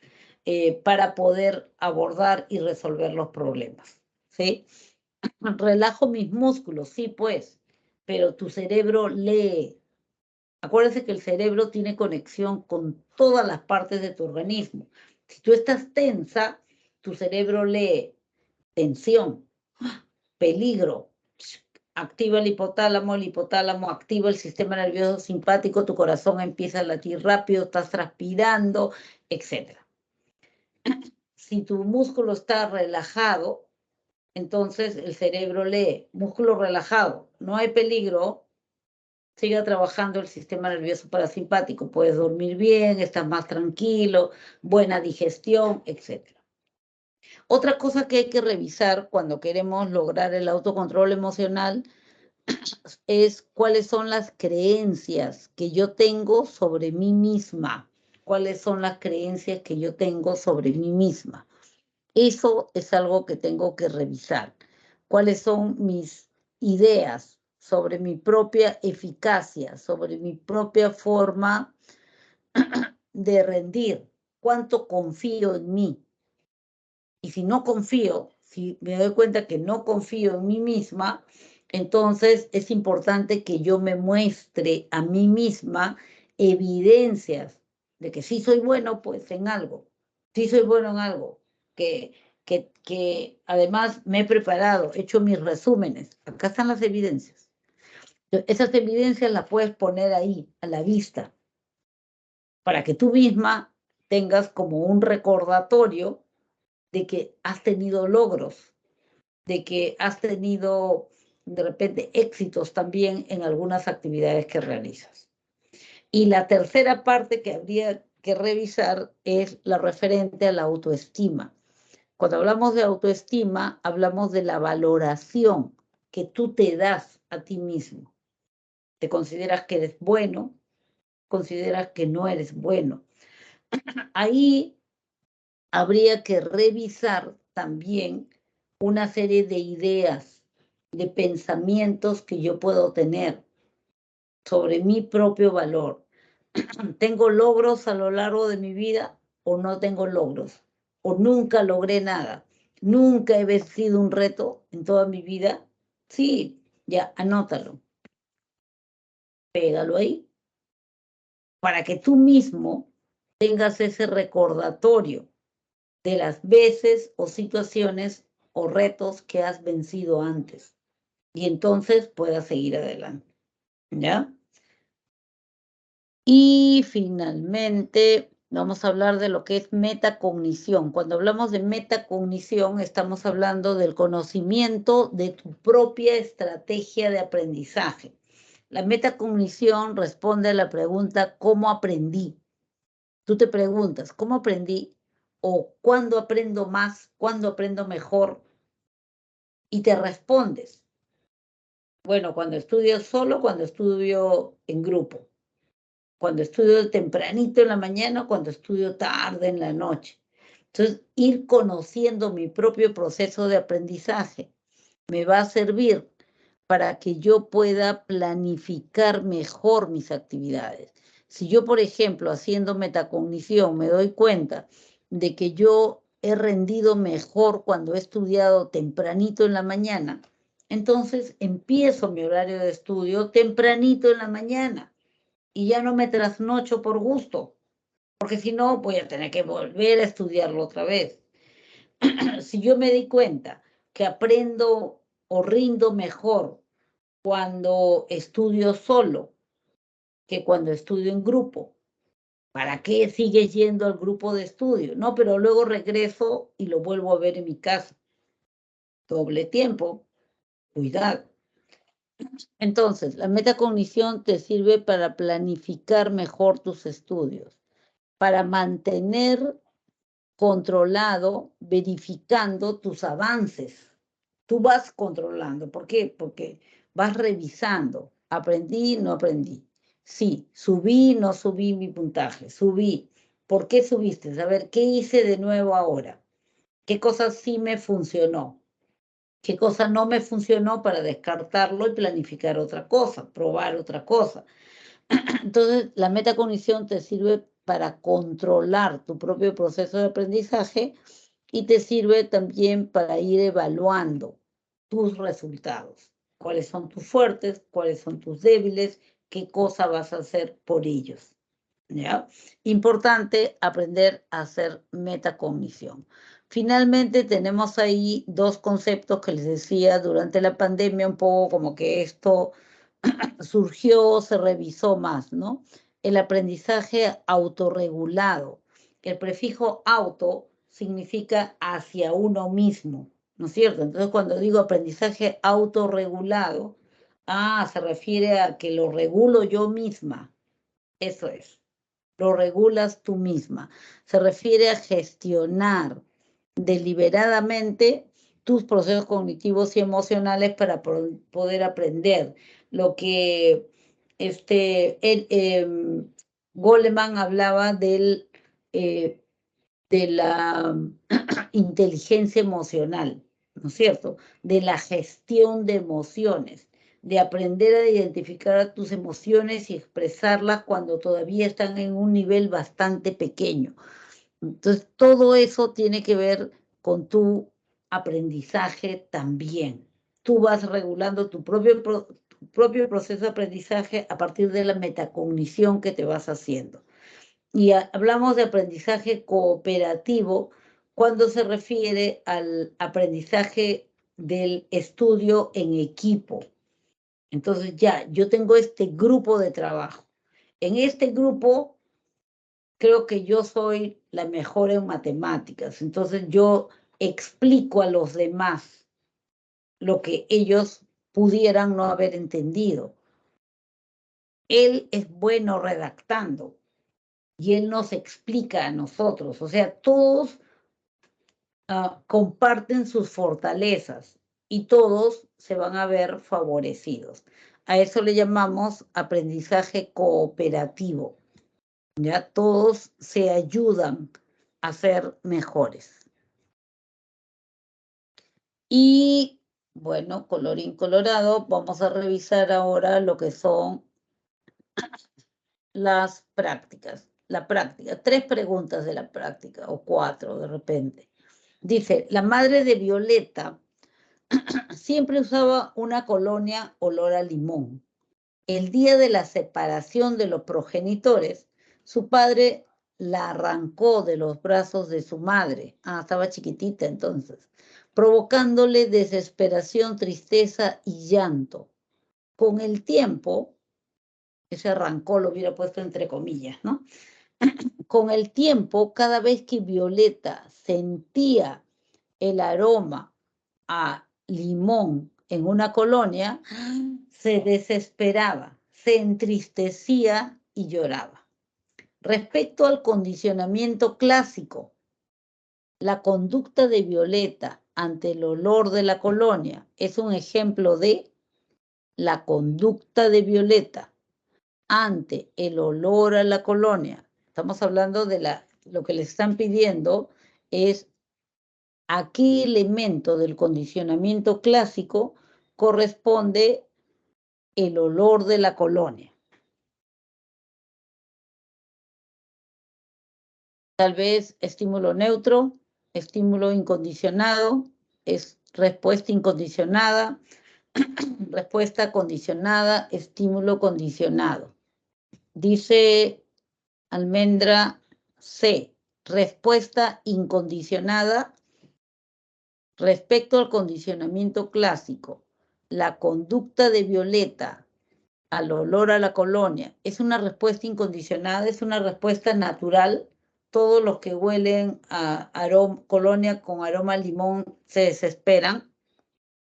para poder abordar y resolver los problemas, ¿sí? Relajo mis músculos, sí, pues. pero tu cerebro lee. Acuérdense que el cerebro tiene conexión con todas las partes de tu organismo. Si tú estás tensa, tu cerebro lee tensión, peligro, activa el hipotálamo activa el sistema nervioso simpático, tu corazón empieza a latir rápido, estás transpirando, etc. Si tu músculo está relajado, entonces el cerebro lee, músculo relajado, no hay peligro, siga trabajando el sistema nervioso parasimpático, puedes dormir bien, estás más tranquilo, buena digestión, etc. Otra cosa que hay que revisar cuando queremos lograr el autocontrol emocional es cuáles son las creencias que yo tengo sobre mí misma, cuáles son las creencias que yo tengo sobre mí misma. Eso es algo que tengo que revisar. ¿Cuáles son mis ideas sobre mi propia eficacia, sobre mi propia forma de rendir? ¿Cuánto confío en mí? Y si no confío, si me doy cuenta que no confío en mí misma, entonces es importante que yo me muestre a mí misma evidencias de que sí soy bueno, pues en algo, sí soy bueno en algo, que además me he preparado, he hecho mis resúmenes, acá están las evidencias. Esas evidencias las puedes poner ahí, a la vista, para que tú misma tengas como un recordatorio de que has tenido logros, de que has tenido de repente éxitos también en algunas actividades que realizas. Y la tercera parte que habría que revisar es la referente a la autoestima. Cuando hablamos de autoestima, hablamos de la valoración que tú te das a ti mismo. Te consideras que eres bueno, consideras que no eres bueno. Ahí habría que revisar también una serie de ideas, de pensamientos que yo puedo tener sobre mi propio valor. ¿Tengo logros a lo largo de mi vida o no tengo logros? ¿O nunca logré nada? ¿Nunca he vencido un reto en toda mi vida? Sí, ya, anótalo. Pégalo ahí para que tú mismo tengas ese recordatorio de las veces o situaciones o retos que has vencido antes. Y entonces puedas seguir adelante, ¿ya? Y finalmente vamos a hablar de lo que es metacognición. Cuando hablamos de metacognición, estamos hablando del conocimiento de tu propia estrategia de aprendizaje. La metacognición responde a la pregunta ¿cómo aprendí? Tú te preguntas ¿cómo aprendí? O ¿cuándo aprendo más? ¿Cuándo aprendo mejor? Y te respondes, bueno, cuando estudio solo, cuando estudio en grupo, cuando estudio tempranito en la mañana, cuando estudio tarde en la noche. Entonces, ir conociendo mi propio proceso de aprendizaje me va a servir para que yo pueda planificar mejor mis actividades. Si yo, por ejemplo, haciendo metacognición, me doy cuenta de que yo he rendido mejor cuando he estudiado tempranito en la mañana, entonces empiezo mi horario de estudio tempranito en la mañana y ya no me trasnocho por gusto, porque si no voy a tener que volver a estudiarlo otra vez. Si yo me di cuenta que aprendo o rindo mejor cuando estudio solo que cuando estudio en grupo, ¿para qué sigues yendo al grupo de estudio? No, pero luego regreso y lo vuelvo a ver en mi casa. Doble tiempo, cuidado. Entonces, la metacognición te sirve para planificar mejor tus estudios, para mantener controlado, verificando tus avances. Tú vas controlando. ¿Por qué? Porque vas revisando. ¿Aprendí? ¿No aprendí? Sí, subí, no subí mi puntaje. Subí. ¿Por qué subiste? A ver, ¿qué hice de nuevo ahora? ¿Qué cosa sí me funcionó? ¿Qué cosa no me funcionó para descartarlo y planificar otra cosa, probar otra cosa? Entonces, la metacognición te sirve para controlar tu propio proceso de aprendizaje y te sirve también para ir evaluando tus resultados. cuáles son tus fuertes, cuáles son tus débiles, qué cosa vas a hacer por ellos. ¿Ya? Importante aprender a hacer metacognición. Finalmente tenemos ahí dos conceptos que les decía durante la pandemia, un poco como que esto surgió, se revisó más, ¿no? El aprendizaje autorregulado. El prefijo auto significa hacia uno mismo, ¿no es cierto? Entonces, cuando digo aprendizaje autorregulado, se refiere a que lo regulo yo misma. Eso es, lo regulas tú misma. Se refiere a gestionar deliberadamente tus procesos cognitivos y emocionales para poder aprender. Lo que Goleman hablaba de la inteligencia emocional, ¿no es cierto? De la gestión de emociones, de aprender a identificar tus emociones y expresarlas cuando todavía están en un nivel bastante pequeño. Entonces, todo eso tiene que ver con tu aprendizaje también. Tú vas regulando tu propio proceso de aprendizaje a partir de la metacognición que te vas haciendo. Y hablamos de aprendizaje cooperativo cuando se refiere al aprendizaje del estudio en equipo. Entonces yo tengo este grupo de trabajo. En este grupo creo que yo soy la mejor en matemáticas. Entonces yo explico a los demás lo que ellos pudieran no haber entendido. Él es bueno redactando y él nos explica a nosotros. O sea, todos comparten sus fortalezas y todos se van a ver favorecidos. A eso le llamamos aprendizaje cooperativo. Ya todos se ayudan a ser mejores. Y bueno, colorín colorado, vamos a revisar ahora lo que son las prácticas. La práctica, 3 preguntas de la práctica, o 4 de repente. Dice, la madre de Violeta siempre usaba una colonia olor a limón. El día de la separación de los progenitores, su padre la arrancó de los brazos de su madre. Estaba chiquitita entonces, provocándole desesperación, tristeza y llanto. Con el tiempo, ese arrancó lo hubiera puesto entre comillas, ¿no? Con el tiempo, cada vez que Violeta sentía el aroma a limón en una colonia, se desesperaba, se entristecía y lloraba. Respecto al condicionamiento clásico, la conducta de Violeta ante el olor de la colonia es un ejemplo de la conducta de Violeta ante el olor a la colonia. Estamos hablando de lo que le están pidiendo es a qué elemento del condicionamiento clásico corresponde el olor de la colonia. Tal vez estímulo neutro, estímulo incondicionado, es respuesta incondicionada, respuesta condicionada, estímulo condicionado. Dice Almendra C, respuesta incondicionada respecto al condicionamiento clásico. La conducta de Violeta al olor a la colonia es una respuesta incondicionada, es una respuesta natural. Todos los que huelen a colonia con aroma a limón se desesperan.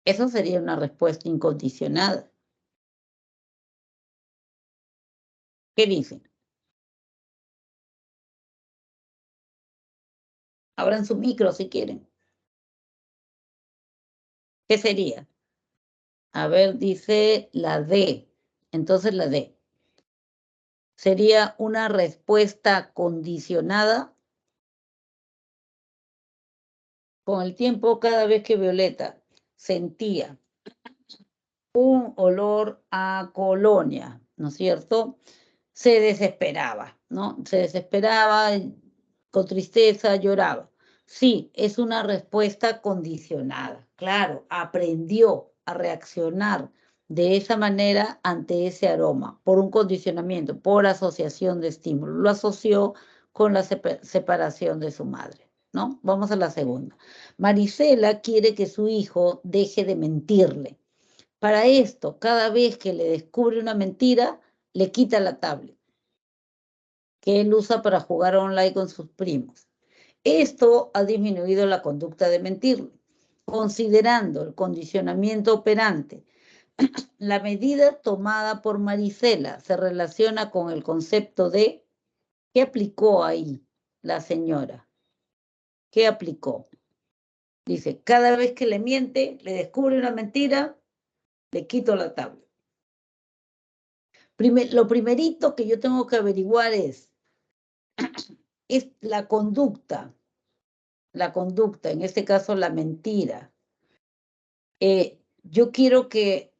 Eso sería una respuesta incondicionada. ¿Qué dicen? Abran su micro si quieren. ¿Qué sería? A ver, dice la D. Entonces la D. Sería una respuesta condicionada. Con el tiempo, cada vez que Violeta sentía un olor a colonia, ¿no es cierto? Se desesperaba, ¿no? Se desesperaba, con tristeza, lloraba. Sí, es una respuesta condicionada. Claro, aprendió a reaccionar de esa manera ante ese aroma, por un condicionamiento, por asociación de estímulos. Lo asoció con la separación de su madre, ¿no? Vamos a la segunda. Marisela quiere que su hijo deje de mentirle. Para esto, cada vez que le descubre una mentira, le quita la tablet que él usa para jugar online con sus primos. Esto ha disminuido la conducta de mentirle. Considerando el condicionamiento operante, la medida tomada por Marisela se relaciona con el concepto de ¿qué aplicó ahí la señora? ¿Qué aplicó? Dice, cada vez que le miente, le descubre una mentira, le quito la tabla. Lo primerito que yo tengo que averiguar es la conducta, en este caso la mentira. Yo quiero que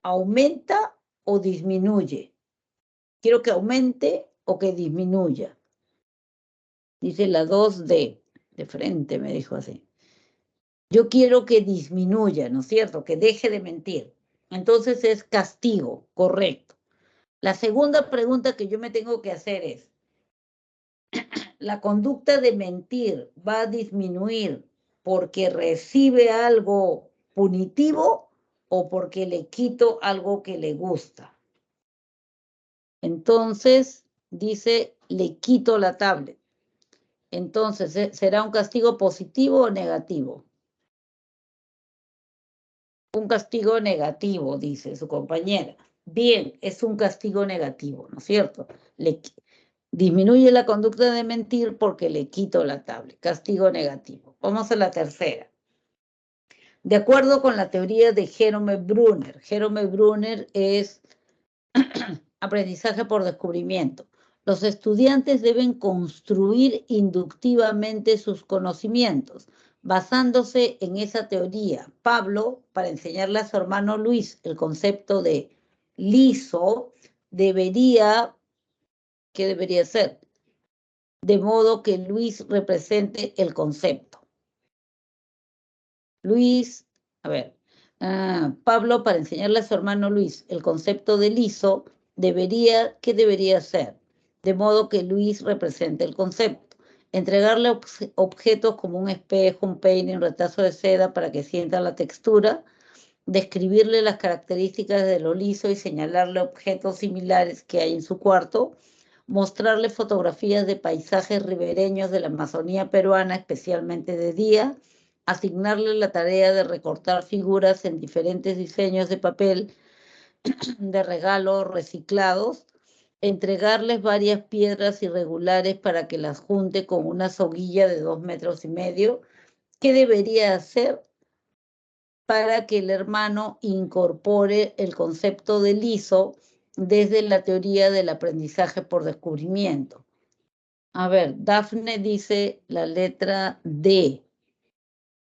aumenta o disminuye. Quiero que aumente o que disminuya. Dice la 2D, de frente me dijo así. Yo quiero que disminuya, ¿no es cierto? Que deje de mentir. Entonces es castigo, correcto. La segunda pregunta que yo me tengo que hacer es, ¿la conducta de mentir va a disminuir porque recibe algo punitivo o porque le quito algo que le gusta? Entonces, dice, le quito la tablet. Entonces, ¿será un castigo positivo o negativo? Un castigo negativo, dice su compañera. Bien, es un castigo negativo, ¿no es cierto? Disminuye la conducta de mentir porque le quito la tablet. Castigo negativo. Vamos a la tercera. De acuerdo con la teoría de Jerome Brunner. Jerome Brunner es aprendizaje por descubrimiento. Los estudiantes deben construir inductivamente sus conocimientos, basándose en esa teoría. Pablo, para enseñarle a su hermano Luis el concepto de liso, ¿qué debería ser? De modo que Luis represente el concepto. Luis, a ver, Pablo, para enseñarle a su hermano Luis el concepto de liso, ¿qué debería ser? De modo que Luis represente el concepto. Entregarle objetos como un espejo, un peine, un retazo de seda para que sienta la textura, describirle las características de lo liso y señalarle objetos similares que hay en su cuarto, mostrarle fotografías de paisajes ribereños de la Amazonía peruana, especialmente de día, asignarle la tarea de recortar figuras en diferentes diseños de papel de regalo reciclados, entregarles varias piedras irregulares para que las junte con una soguilla de 2,5 metros. ¿Qué debería hacer para que el hermano incorpore el concepto de liso desde la teoría del aprendizaje por descubrimiento? A ver, Dafne dice la letra D.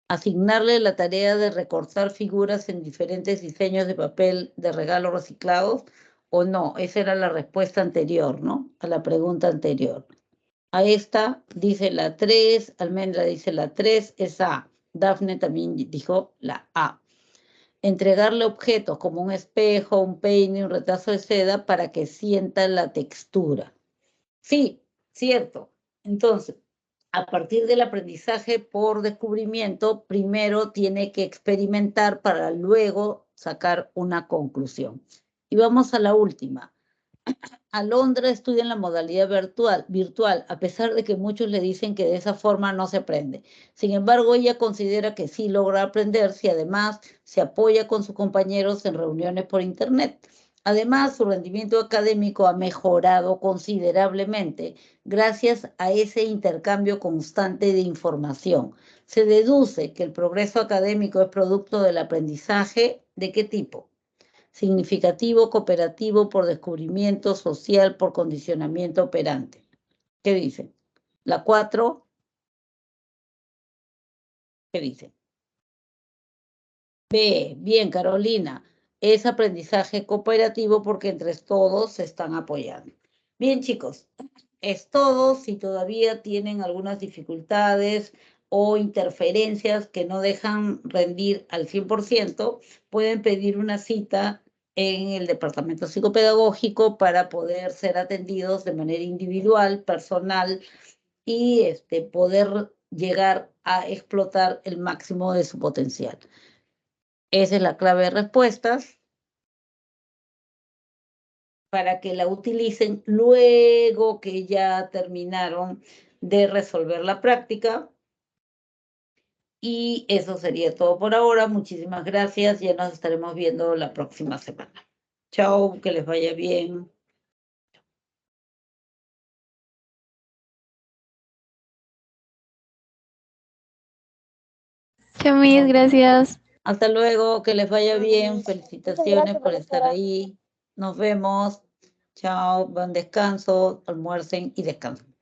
Asignarle la tarea de recortar figuras en diferentes diseños de papel de regalo reciclados o no. Esa era la respuesta anterior, ¿no? A la pregunta anterior. A esta dice la 3, Almendra dice la 3, es A. Dafne también dijo la A. Entregarle objetos como un espejo, un peine, un retazo de seda para que sienta la textura. Sí, cierto. Entonces, a partir del aprendizaje por descubrimiento, primero tiene que experimentar para luego sacar una conclusión. Y vamos a la última. Alondra estudia en la modalidad virtual, a pesar de que muchos le dicen que de esa forma no se aprende. Sin embargo, ella considera que sí logra aprender si además se apoya con sus compañeros en reuniones por internet. Además, su rendimiento académico ha mejorado considerablemente gracias a ese intercambio constante de información. Se deduce que el progreso académico es producto del aprendizaje ¿de qué tipo? Significativo, cooperativo, por descubrimiento, social, por condicionamiento operante. ¿Qué dice? La 4, ¿qué dice? B, bien, Carolina, es aprendizaje cooperativo porque entre todos se están apoyando. Bien, chicos, es todo. Si todavía tienen algunas dificultades o interferencias que no dejan rendir al 100%, pueden pedir una cita en el departamento psicopedagógico para poder ser atendidos de manera individual, personal, y poder llegar a explotar el máximo de su potencial. Esa es la clave de respuestas para que la utilicen luego que ya terminaron de resolver la práctica. Y eso sería todo por ahora. Muchísimas gracias. Ya nos estaremos viendo la próxima semana. Chao, que les vaya bien. Chao, Miss, gracias. Hasta luego, que les vaya bien. Felicitaciones por estar ahí. Nos vemos. Chao, buen descanso, almuercen y descansen.